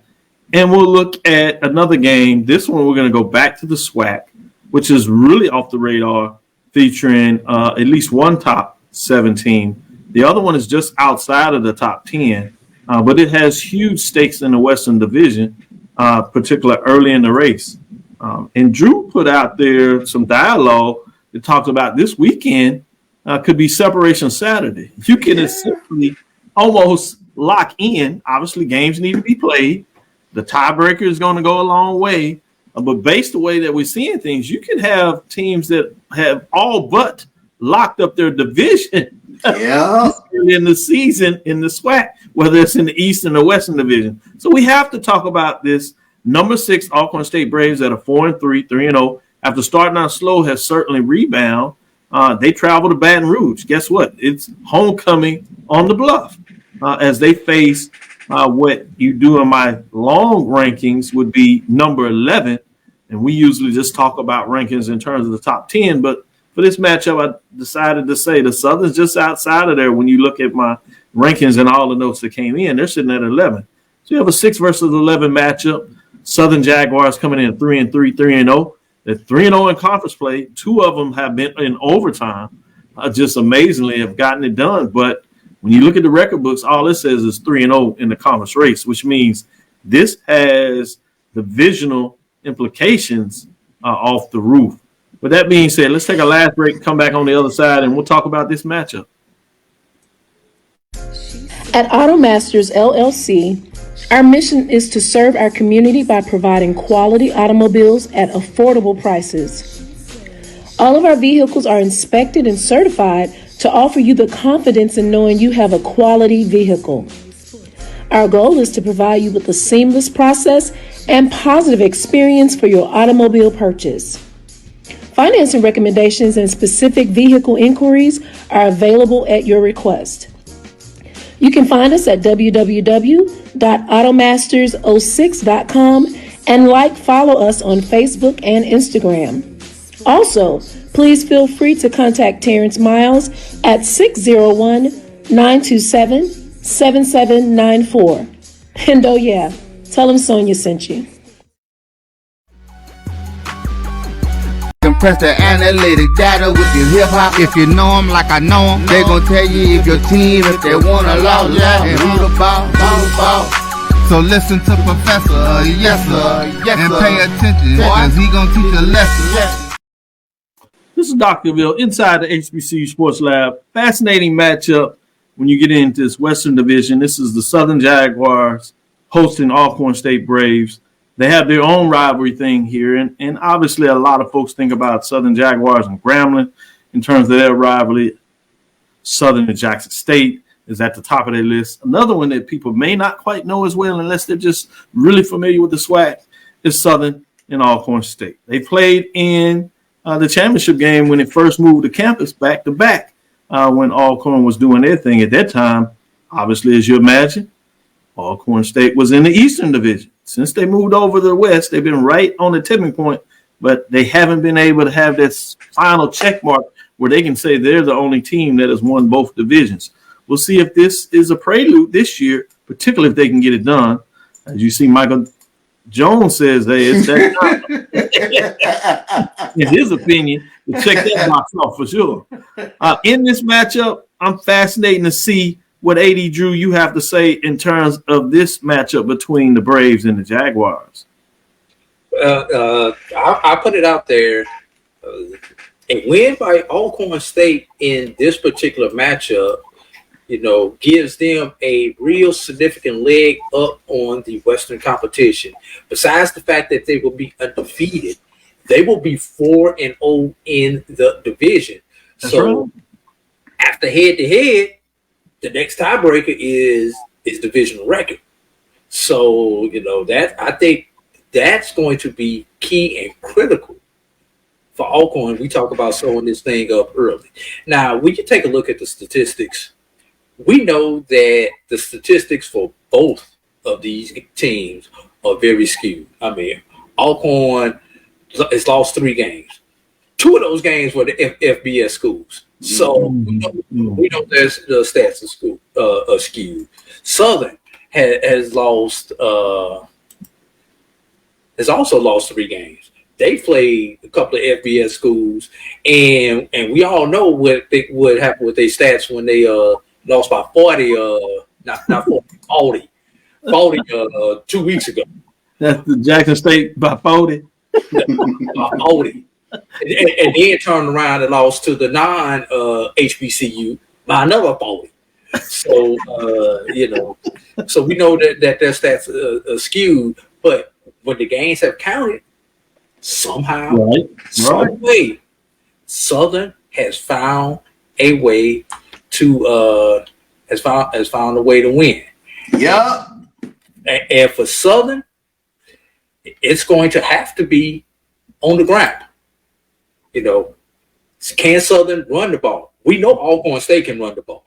and we'll look at another game. This one we're going to go back to the SWAC, which is really off the radar, featuring at least one top 17. The other one is just outside of the top 10. But it has huge stakes in the Western Division, particularly early in the race. And Drew put out there some dialogue that talks about this weekend could be Separation Saturday. You can essentially almost lock in. Obviously, games need to be played. The tiebreaker is going to go a long way. But based the way that we're seeing things, you can have teams that have all but locked up their division in the season in the SWAC, whether it's in the Eastern or Western Division. So we have to talk about this. Number 6, Alcorn State Braves at a 4-3, 3-0. After starting out slow, has certainly rebound. They travel to Baton Rouge. Guess what? It's homecoming on the Bluff as they face what you do in my long rankings would be number 11. And we usually just talk about rankings in terms of the top 10. But for this matchup, I decided to say the Southern's just outside of there. When you look at my rankings and all the notes that came in, they're sitting at 11. So you have a 6 versus 11 matchup. Southern Jaguars coming in at 3-3, 3-0. They're 3-0 in conference play. 2 of them have been in overtime. Just amazingly have gotten it done. But when you look at the record books, all it says is 3-0 in the conference race, which means this has divisional implications off the roof. With that being said, let's take a last break, come back on the other side, and we'll talk about this matchup. At Automasters LLC, our mission is to serve our community by providing quality automobiles at affordable prices. All of our vehicles are inspected and certified to offer you the confidence in knowing you have a quality vehicle. Our goal is to provide you with a seamless process and positive experience for your automobile purchase. Financing recommendations and specific vehicle inquiries are available at your request. You can find us at www.automasters06.com and follow us on Facebook and Instagram. Also, please feel free to contact Terrence Miles at 601-927-7794. And oh yeah, tell him Sonia sent you. Compress the analytic data with your hip-hop. If you know them like I know them, they gon' tell you if your team, if they wanna lose, and who the ball. So listen to Professor, yes sir, and pay attention, cause he gon' teach a lesson. This is Dr. Cavil inside the HBCU Sports Lab. Fascinating matchup when you get into this Western Division. This is the Southern Jaguars hosting Alcorn State Braves. They have their own rivalry thing here, and obviously a lot of folks think about Southern Jaguars and Grambling in terms of their rivalry. Southern and Jackson State is at the top of their list. Another one that people may not quite know as well unless they're just really familiar with the SWAC is Southern and Alcorn State. They played in the championship game when it first moved to campus back-to-back when Alcorn was doing their thing at that time. Obviously, as you imagine, Alcorn State was in the Eastern Division. since they moved over to the West, they've been right on the tipping point, but they haven't been able to have this final check mark where they can say they're the only team that has won both divisions. We'll see if this is a prelude this year, particularly if they can get it done. As you see, Michael Jones says, hey, it's that time. In his opinion, to check that box off for sure. In this matchup, I'm fascinated to see what AD Drew you have to say in terms of this matchup between the Braves and the Jaguars. I put it out there. A win by Alcorn State in this particular matchup, gives them a real significant leg up on the Western competition. Besides the fact that they will be undefeated, they will be 4-0 in the division. That's so right. After head-to-head, the next tiebreaker is divisional record. So, that I think that's going to be key and critical for Alcorn. We talk about sewing this thing up early. Now, when you take a look at the statistics, we know that the statistics for both of these teams are very skewed. I mean, Alcorn has lost 3 games. 2 of those games were the FBS schools. So we know there's the stats are skewed. Southern has also lost 3 games. They played a couple of FBS schools, and we all know what happened with their stats when they lost by 40, not 40, 2 weeks ago. That's the Jackson State by 40. By 40. And then turned around and lost to the non-HBCU by another 40. So, so we know that their stats are skewed, but when the games have counted, somehow, some way, Southern has found a way to has found a way to win. Yeah. And for Southern, it's going to have to be on the ground. Can Southern run the ball? We know Alcorn State can run the ball.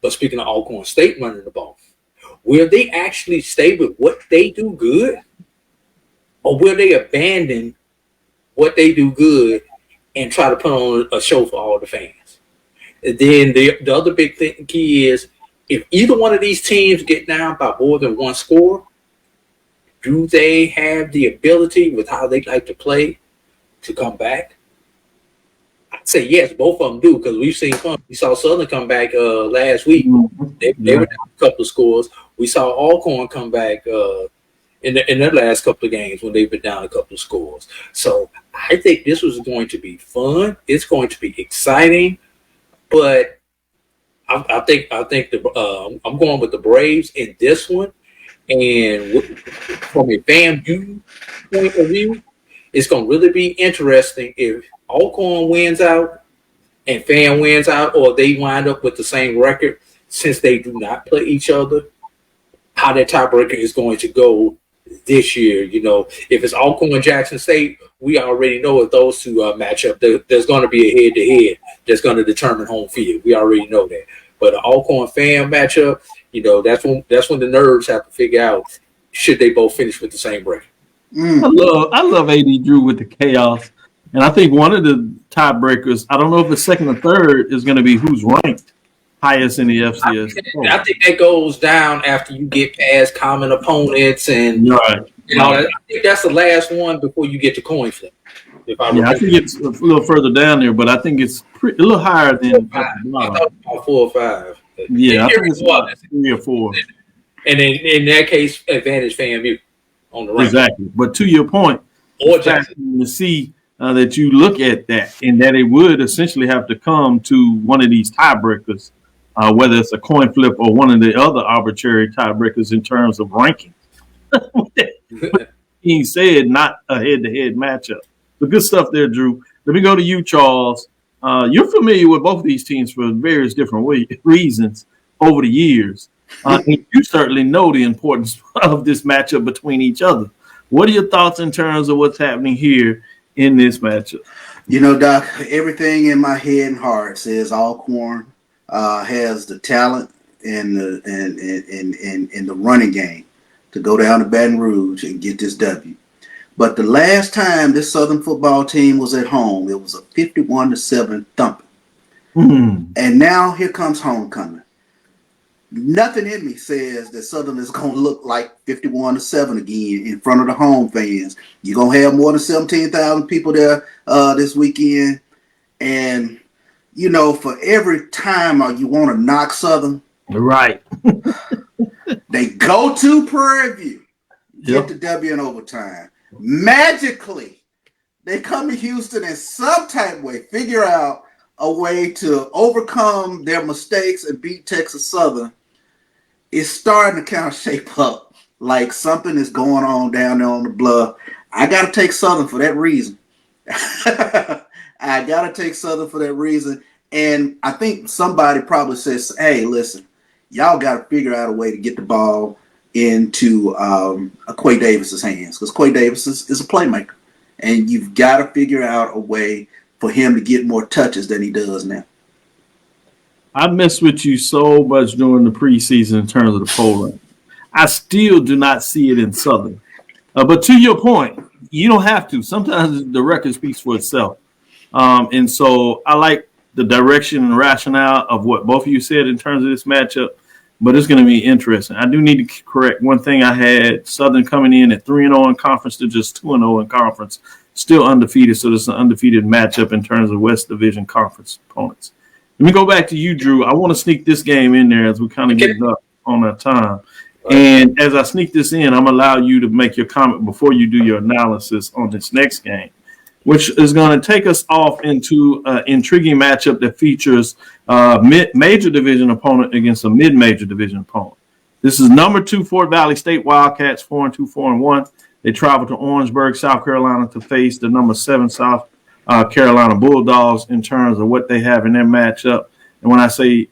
But speaking of Alcorn State running the ball, will they actually stay with what they do good? Or will they abandon what they do good and try to put on a show for all the fans? And then the other big key is, if either one of these teams get down by more than 1 score, do they have the ability with how they like to play to come back? I'd say yes, both of them do, because we've seen fun. We saw Southern come back last week. They were down a couple of scores. We saw Alcorn come back in their last couple of games when they've been down a couple of scores. So I think this was going to be fun. It's going to be exciting, but I think I'm going with the Braves in this one. And from a FAMU point of view, it's going to really be interesting if Alcorn wins out and FAM wins out, or they wind up with the same record, since they do not play each other, how that tiebreaker is going to go this year. If it's Alcorn and Jackson State, we already know if those two match up, there's going to be a head-to-head that's going to determine home field. We already know that. But an Alcorn FAM matchup, that's when the nerves have to figure out, should they both finish with the same record. I love AD Drew with the chaos. And I think one of the tiebreakers, I don't know if the second or third, is going to be who's ranked highest in the FCS. I think that goes down after you get past common opponents, and I think that's the last one before you get to coin flip. I think it's a little further down there, but I think it's a little higher than 5. I thought about 4 or 5. Yeah, I think it's about 3 or 4. And in that case, advantage FAMU on the rank. Exactly. But to your point, or it's fascinating to see that you look at that, and that it would essentially have to come to one of these tiebreakers, whether it's a coin flip or one of the other arbitrary tiebreakers in terms of ranking. He said not a head-to-head matchup. The good stuff there, Drew. Let me go to you, Charles. You're familiar with both of these teams for various different reasons over the years. And you certainly know the importance of this matchup between each other. What are your thoughts in terms of what's happening here in this matchup? Doc, everything in my head and heart says Alcorn has the talent and the running game to go down to Baton Rouge and get this W. But the last time this Southern football team was at home, it was a 51-7 thumping. And now here comes homecoming. Nothing in me says that Southern is going to look like 51-7 again in front of the home fans. You're going to have more than 17,000 people there this weekend. And, you know, for every time you want to knock Southern, right? They go to Prairie View, get the W in overtime. Magically, they come to Houston in some type of way, figure out a way to overcome their mistakes and beat Texas Southern. It's starting to kind of shape up like something is going on down there on the bluff. I got to take Southern for that reason. I got to take Southern for that reason. And I think somebody probably says, hey, listen, y'all got to figure out a way to get the ball into Quay Davis's hands, because Quay Davis is a playmaker. And you've got to figure out a way for him to get more touches than he does now. I messed with you so much during the preseason in terms of the polling. I still do not see it in Southern. But to your point, you don't have to. Sometimes the record speaks for itself. And so I like the direction and rationale of what both of you said in terms of this matchup, but it's going to be interesting. I do need to correct one thing. I had Southern coming in at 3-0 in conference to just 2-0 in conference, still undefeated. So it's an undefeated matchup in terms of West Division Conference opponents. Let me go back to you, Drew. I want to sneak this game in there as we kind of get up on our time. And as I sneak this in, I'm going to allow you to make your comment before you do your analysis on this next game, which is going to take us off into an intriguing matchup that features a major division opponent against a mid-major division opponent. This is number 2 Fort Valley State Wildcats, 4-2, 4-1. They travel to Orangeburg, South Carolina to face the number 7 South Carolina Bulldogs in terms of what they have in their matchup. And when I say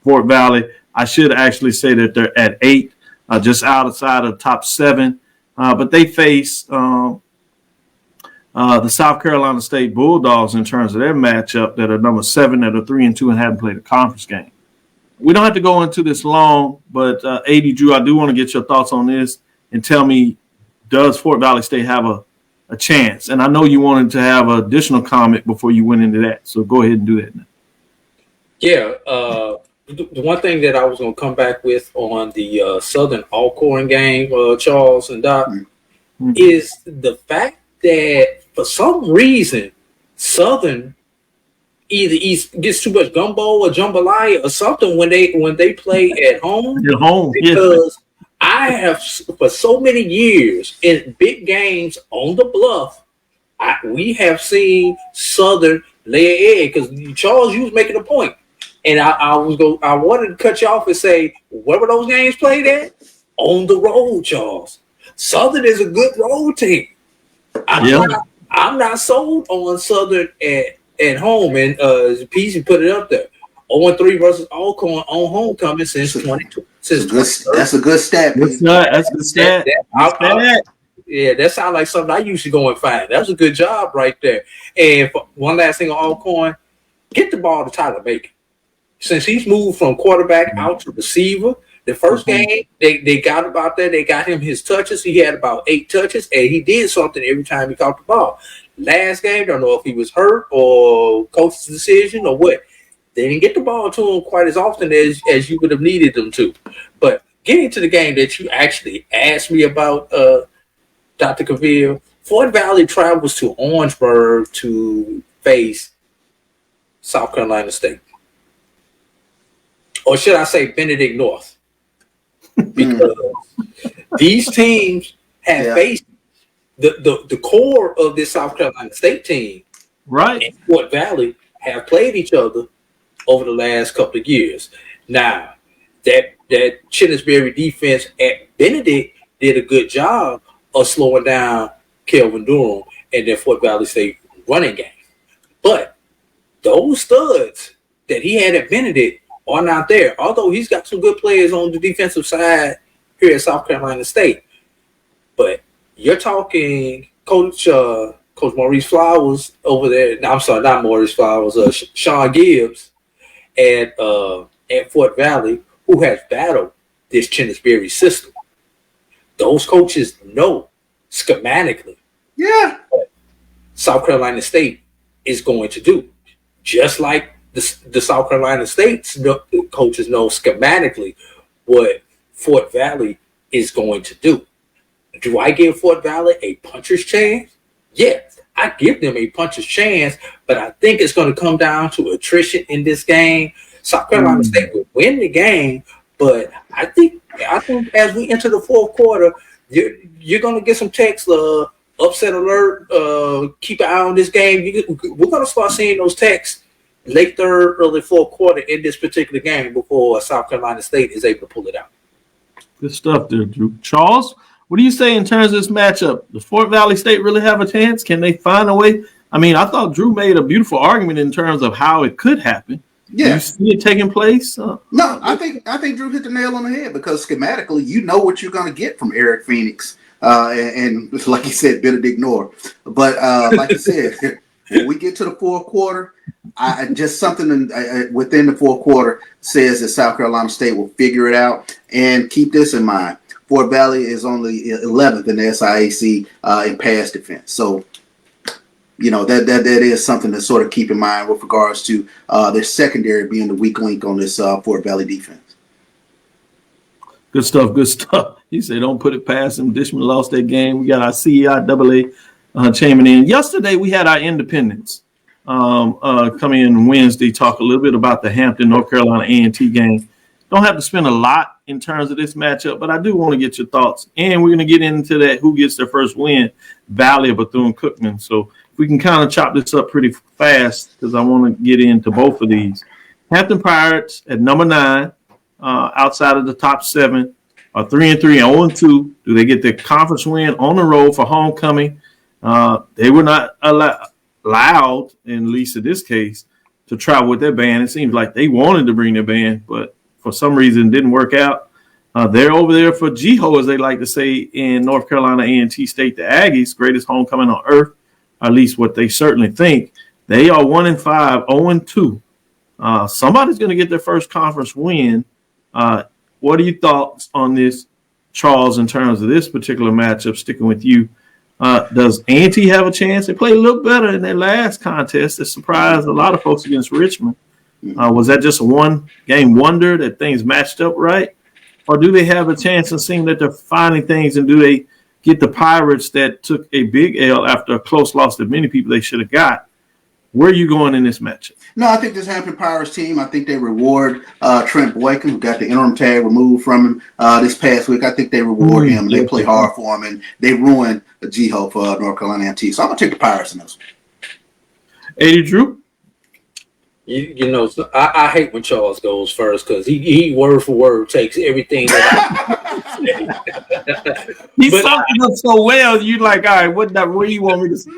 Fort Valley, I should actually say that they're at 8, just outside of the top 7. But they face the South Carolina State Bulldogs in terms of their matchup that are number 7, that are 3-2 and haven't played a conference game. We don't have to go into this long, but AD Drew, I do want to get your thoughts on this and tell me, does Fort Valley State have a chance? And I know you wanted to have an additional comment before you went into that, so go ahead and do that now. Yeah, the one thing that I was going to come back with on the Southern Alcorn game, Charles and Doc, is the fact that for some reason Southern either gets too much gumbo or jambalaya or something when they play at home. At home, because I have for so many years in big games on the bluff, we have seen Southern lay an egg. Because Charles, you was making a point, and I wanted to cut you off and say, where were those games played at? On the road, Charles. Southern is a good road team. I'm not sold on Southern at home, and Peasy put it up there. 0-3 versus Alcorn on homecoming since 22. That's a good stat. That's a good stat. Yeah, that sounds like something I usually go and find. That's a good job right there. And one last thing on Alcorn, get the ball to Tyler Bacon. Since he's moved from quarterback out to receiver, the first game they got about that. They got him his touches. He had about 8 touches, and he did something every time he caught the ball. Last game, don't know if he was hurt or coach's decision or what. They didn't get the ball to him quite as often as you would have needed them to. But getting to the game that you actually asked me about, Dr. Cavil, Fort Valley travels to Orangeburg to face South Carolina State. Or should I say Benedict North? Because these teams have faced the core of this South Carolina State team, right? And Fort Valley have played each other over the last couple of years. Now, that Chinnisberry defense at Benedict did a good job of slowing down Kelvin Durham and their Fort Valley State running game. But those studs that he had at Benedict are not there, although he's got some good players on the defensive side here at South Carolina State. But you're talking Coach Maurice Flowers over there. No, I'm sorry, not Maurice Flowers. Sean Gibbs at Fort Valley, who has battled this Chinnisberry system. those coaches know schematically what South Carolina State is going to do. Just like the South Carolina State's coaches know schematically what Fort Valley is going to do. Do I give Fort Valley a puncher's chance? Yes, I give them a puncher's chance, but I think it's going to come down to attrition in this game. South Carolina State will win the game, but I think as we enter the fourth quarter, you're going to get some texts, upset alert, keep an eye on this game. We're going to start seeing those texts late third, early fourth quarter in this particular game before South Carolina State is able to pull it out. Good stuff there, Drew. Charles, what do you say in terms of this matchup? Does Fort Valley State really have a chance? Can they find a way? I mean, I thought Drew made a beautiful argument in terms of how it could happen. Yeah. Do you see it taking place? No, I think Drew hit the nail on the head because schematically, you know what you're going to get from Eric Phoenix. And like you said, Benedict Noor. But like you said, when we get to the fourth quarter, just something within the fourth quarter says that South Carolina State will figure it out. And keep this in mind. Fort Valley is only 11th in the SIAC in pass defense. So, you know, that is something to sort of keep in mind with regards to their secondary being the weak link on this Fort Valley defense. Good stuff, good stuff. He said, don't put it past them. Dishman lost that game. We got our CIAA chiming in. Yesterday, we had our independents come in Wednesday, talk a little bit about the Hampton, North Carolina A&T game. Don't have to spend a lot in terms of this matchup, but I do want to get your thoughts. And we're going to get into that, who gets their first win, Valley or Bethune-Cookman. So we can kind of chop this up pretty fast because I want to get into both of these. Hampton Pirates at number 9, outside of the top 7, are 3-3 and 0-2. Do they get their conference win on the road for homecoming? They were not allowed, in at least in this case, to travel with their band. It seems like they wanted to bring their band, but for some reason it didn't work out. They're over there for GHO, as they like to say, in North Carolina A&T State, the Aggies, greatest homecoming on earth, or at least what they certainly think. They are 1-5, 0-2. Somebody's going to get their first conference win. What are your thoughts on this, Charles, in terms of this particular matchup, sticking with you? Does A&T have a chance? They played a little better in their last contest. It surprised a lot of folks against Richmond. Was that just a one-game wonder that things matched up right? Or do they have a chance of seeing that they're finding things, and do they get the Pirates that took a big L after a close loss that many people they should have got? Where are you going in this matchup? No, I think this Hampton Pirates team, I think they reward Trent Boykin, who got the interim tag removed from him this past week. I think they reward him. They play hard for him, and they ruined the GHO for North Carolina A&T. So I'm going to take the Pirates in this one. 80 Drew? You know, I hate when Charles goes first because he word for word takes everything that He summed it up so well. You like, all right, what do you want me to say?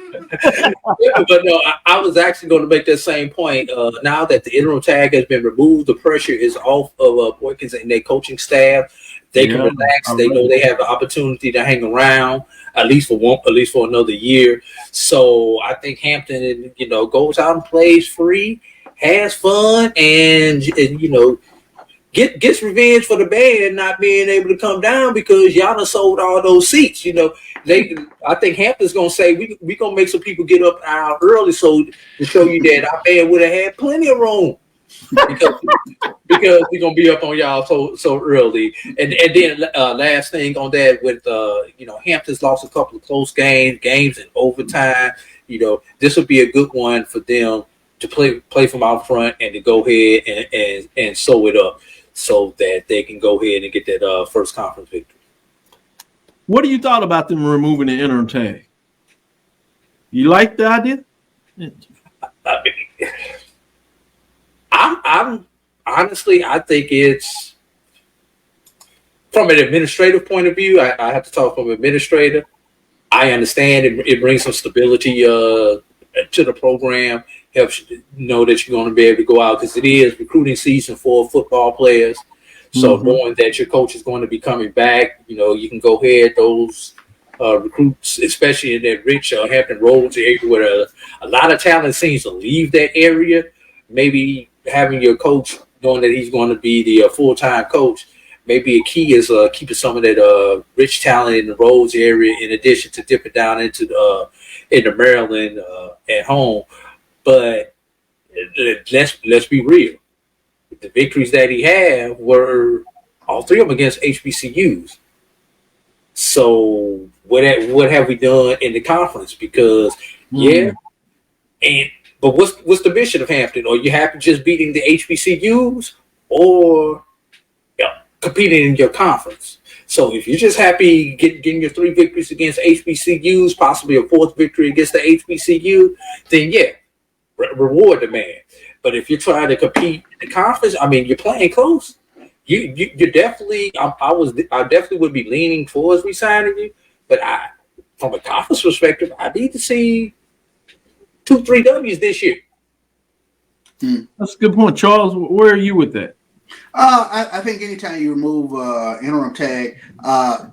But no, I was actually going to make that same point. Now that the interim tag has been removed, the pressure is off of Boykins and their coaching staff. They can relax. They know they have the opportunity to hang around at least for another year. So I think Hampton, you know, goes out and plays free, has fun, and you know, gets revenge for the band not being able to come down because y'all done sold all those seats. You know, I think Hampton's gonna say we gonna make some people get up out early so to show you that our band would have had plenty of room because we're gonna be up on y'all so early. And then last thing on that with you know, Hampton's lost a couple of close games in overtime. You know, this would be a good one for them to play from out front and to go ahead and sew it up so that they can go ahead and get that first conference victory. What do you thought about them removing the interim tag? You like the idea? I'm honestly, I think it's from an administrative point of view. I have to talk from an administrator. I understand it brings some stability to the program. Helps you know that you're going to be able to go out because it is recruiting season for football players. So knowing that your coach is going to be coming back, you know, you can go ahead those recruits, especially in that rich Hampton Roads area where a lot of talent seems to leave that area. Maybe having your coach knowing that he's going to be the full-time coach maybe a key is keeping some of that rich talent in the Rhodes area, in addition to dipping down into Maryland at home. But let's be real. The victories that he had were all three of them against HBCUs. So what have we done in the conference? Because but what's the mission of Hampton? Are you happy just beating the HBCUs, or competing in your conference? So if you're just happy getting your 3 victories against HBCUs, possibly a 4th victory against the HBCU, then reward the man. But if you're trying to compete in the conference, I mean, you're playing close. You definitely, I definitely would be leaning towards resigning you. But from a conference perspective, I need to see 2-3 W's this year. That's a good point, Charles. Where are you with that? I think anytime you remove interim tag,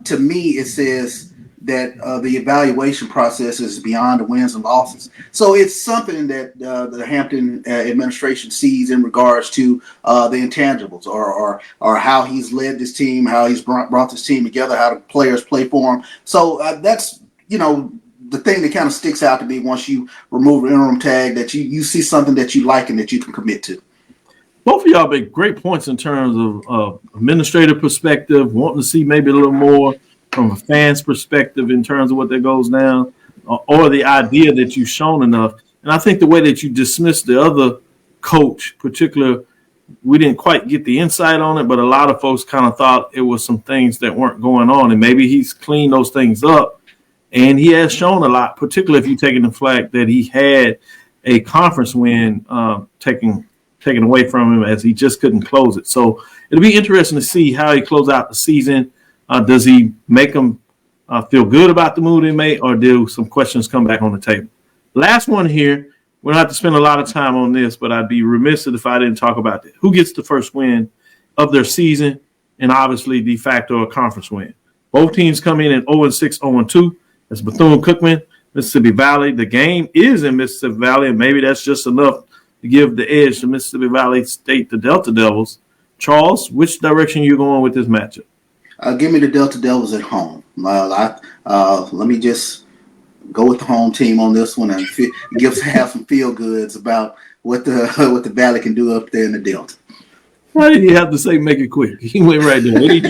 to me it says that the evaluation process is beyond the wins and losses. So it's something that the Hampton administration sees in regards to the intangibles, or how he's led this team, how he's brought this team together, how the players play for him. So that's the thing that kind of sticks out to me once you remove the interim tag, that you see something that you like and that you can commit to. Both of y'all make great points in terms of administrative perspective, wanting to see maybe a little more from a fan's perspective in terms of what that goes down, or the idea that you've shown enough. And I think the way that you dismissed the other coach, particular, we didn't quite get the insight on it, but a lot of folks kind of thought it was some things that weren't going on, and maybe he's cleaned those things up. And he has shown a lot, particularly if you're taking the flag that he had a conference win taken away from him, as he just couldn't close it. So it'll be interesting to see how he closes out the season. Does he make them feel good about the move they made, or do some questions come back on the table? Last one here. We don't have to spend a lot of time on this, but I'd be remiss if I didn't talk about it. Who gets the first win of their season, and obviously de facto a conference win? Both teams come in at 0-6, 0-2. It's Bethune-Cookman, Mississippi Valley. The game is in Mississippi Valley, and maybe that's just enough to give the edge to Mississippi Valley State, the Delta Devils. Charles, which direction are you going with this matchup? Give me the Delta Devils at home. Let me just go with the home team on this one and have some feel goods about what the Valley can do up there in the Delta. Why did you have to say make it quick? He went right there. What did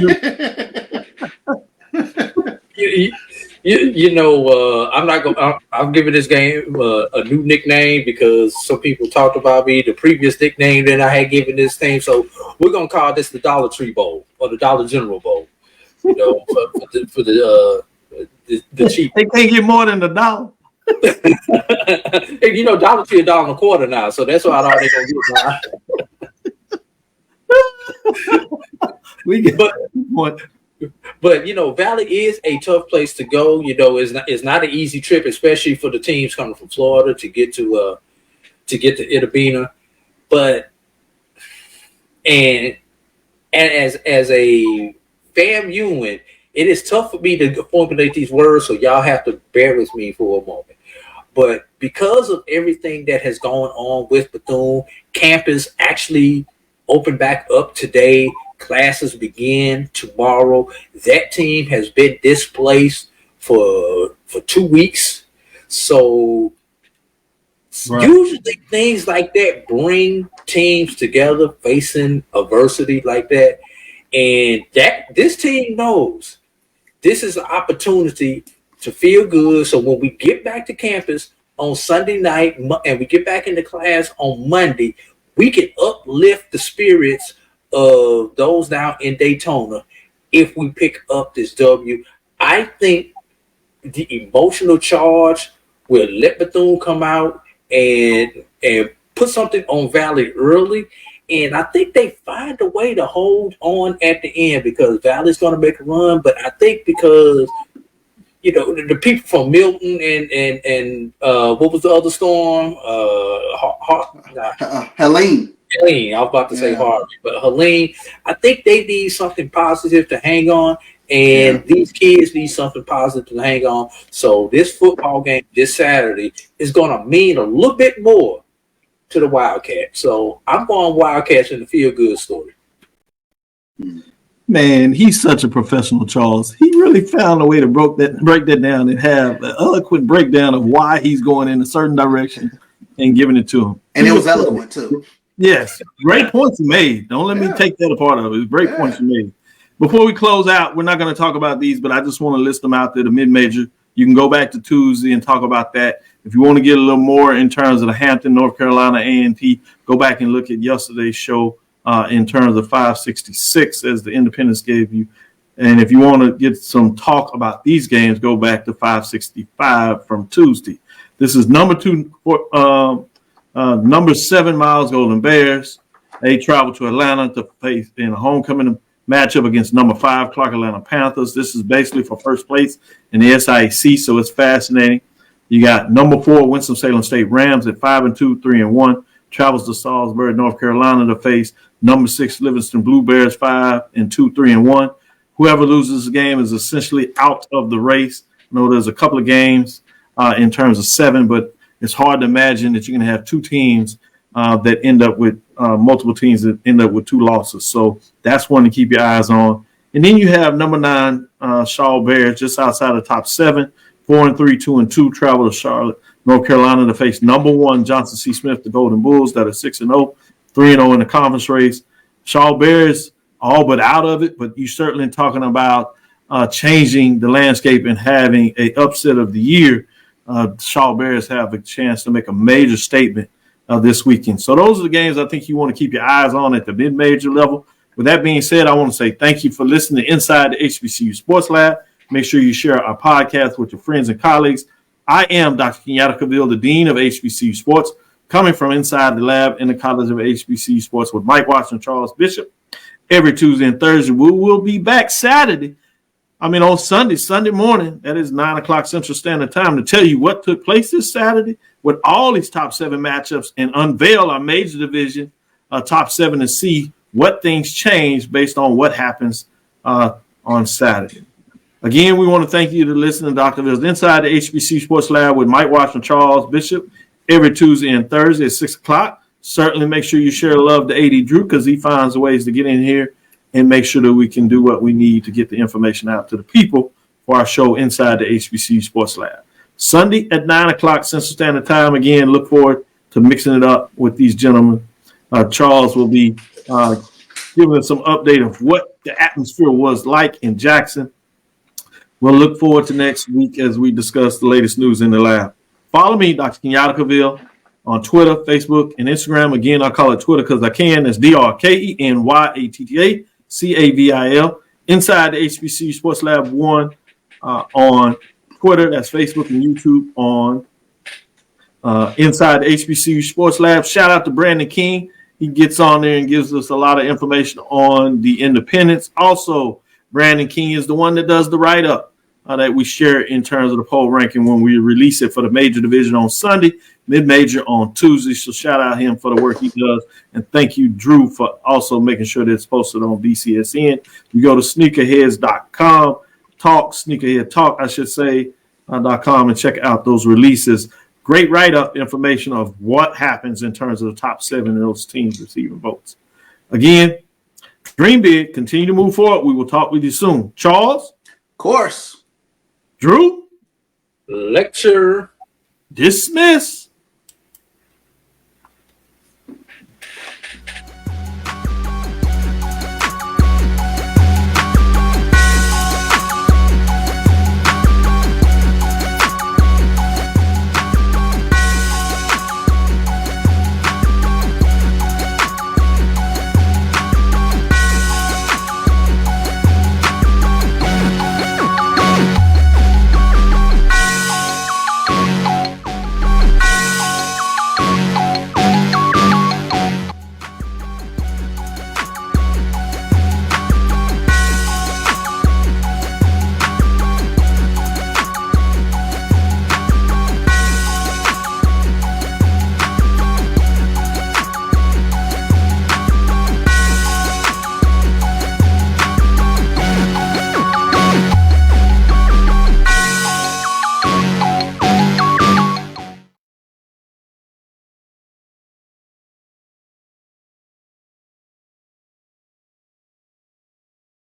I'm not going. I'm giving this game a new nickname because some people talked about me, the previous nickname that I had given this thing. So we're gonna call this the Dollar Tree Bowl or the Dollar General Bowl. For the cheap. They can't get more than $1. Dollar Tree $1.25 now, so that's why I thought they're gonna get. But Valley is a tough place to go. It's not an easy trip, especially for the teams coming from Florida to get to Itta Bena. But and as a FAMUan, it is tough for me to formulate these words, so y'all have to bear with me for a moment. But because of everything that has gone on with Bethune, campus actually opened back up today. Classes begin tomorrow. That team has been displaced for 2 weeks. So usually things like that bring teams together facing adversity like that. And this team knows this is an opportunity to feel good. So when we get back to campus on Sunday night and we get back into class on Monday, we can uplift the spirits of those down in Daytona if we pick up this W. I think the emotional charge will let Bethune come out and put something on Valley early. And I think they find a way to hold on at the end because Valley's going to make a run. But I think because, the people from Milton and what was the other storm? Helene. I was about to say Harvey, but Helene, I think they need something positive to hang on, and these kids need something positive to hang on. So this football game this Saturday is going to mean a little bit more to the Wildcats. So I'm going Wildcats in the feel-good story. Man, he's such a professional, Charles. He really found a way to break that down and have an eloquent breakdown of why he's going in a certain direction and giving it to him. And it was eloquent, too. Yes, great points you made. Don't let me take that apart of it. Great points you made. Before we close out, we're not going to talk about these, but I just want to list them out there, the mid-major. You can go back to Tuesday and talk about that. If you want to get a little more in terms of the Hampton, North Carolina A&T, go back and look at yesterday's show in terms of 566 as the Independence gave you. And if you want to get some talk about these games, go back to 565 from Tuesday. This is number 7 Miles Golden Bears. They travel to Atlanta to face in a homecoming matchup against number 5 Clark Atlanta Panthers. This is basically for first place in the SIAC, so it's fascinating. You got number 4 Winston-Salem State Rams at 5-2, 3-1. Travels to Salisbury, North Carolina to face number 6 Livingston Blue Bears, 5-2, 3-1. Whoever loses the game is essentially out of the race. I know there's a couple of games in terms of 7, but it's hard to imagine that you're going to have 2 teams that end up with multiple teams that end up with 2 losses. So that's one to keep your eyes on. And then you have number 9 Shaw Bears just outside the top 7, 4-3, 2-2, travel to Charlotte, North Carolina to face number 1 Johnson C. Smith, the Golden Bulls, that are 6-0, 3-0 in the conference race. Shaw Bears all but out of it, but you're certainly talking about changing the landscape and having an upset of the year. Shaw Bears have a chance to make a major statement this weekend. So those are the games I think you want to keep your eyes on at the mid-major level. With that being said, I want to say thank you for listening to Inside the HBCU Sports Lab. Make sure you share our podcast with your friends and colleagues. I am Dr. Kenyatta Cavil, the Dean of HBCU Sports, coming from inside the lab in the College of HBCU Sports with Mike Watson and Charles Bishop. Every Tuesday and Thursday, we will be back on Sunday morning. That is 9 o'clock Central Standard Time to tell you what took place this Saturday with all these top 7 matchups and unveil our major division, top 7, and see what things change based on what happens on Saturday. Again, we want to thank you to listen to Dr. Ville's Inside the HBCU Sports Lab with Mike Watson and Charles Bishop every Tuesday and Thursday at 6 o'clock. Certainly make sure you share love to AD Drew because he finds ways to get in here and make sure that we can do what we need to get the information out to the people for our show Inside the HBCU Sports Lab. Sunday at 9 o'clock Central Standard Time. Again, look forward to mixing it up with these gentlemen. Charles will be giving us some update of what the atmosphere was like in Jackson. We'll look forward to next week as we discuss the latest news in the lab. Follow me, Dr. Kenyatta Cavil, on Twitter, Facebook, and Instagram. Again, I call it Twitter because I can. It's DrKenyatta Cavil. Inside the HBCU Sports Lab 1 on Twitter. That's Facebook and YouTube on Inside the HBCU Sports Lab. Shout out to Brandon King. He gets on there and gives us a lot of information on the independents. Also, Brandon King is the one that does the write-up that we share in terms of the poll ranking when we release it for the major division on Sunday, mid-major on Tuesday. So shout out him for the work he does. And thank you, Drew, for also making sure that it's posted on BCSN. You go to sneakerheads.com, .com and check out those releases. Great write-up information of what happens in terms of the top 7 of those teams receiving votes. Again, dream big, continue to move forward. We will talk with you soon. Charles? Of course. Drew? Lecture. Dismiss.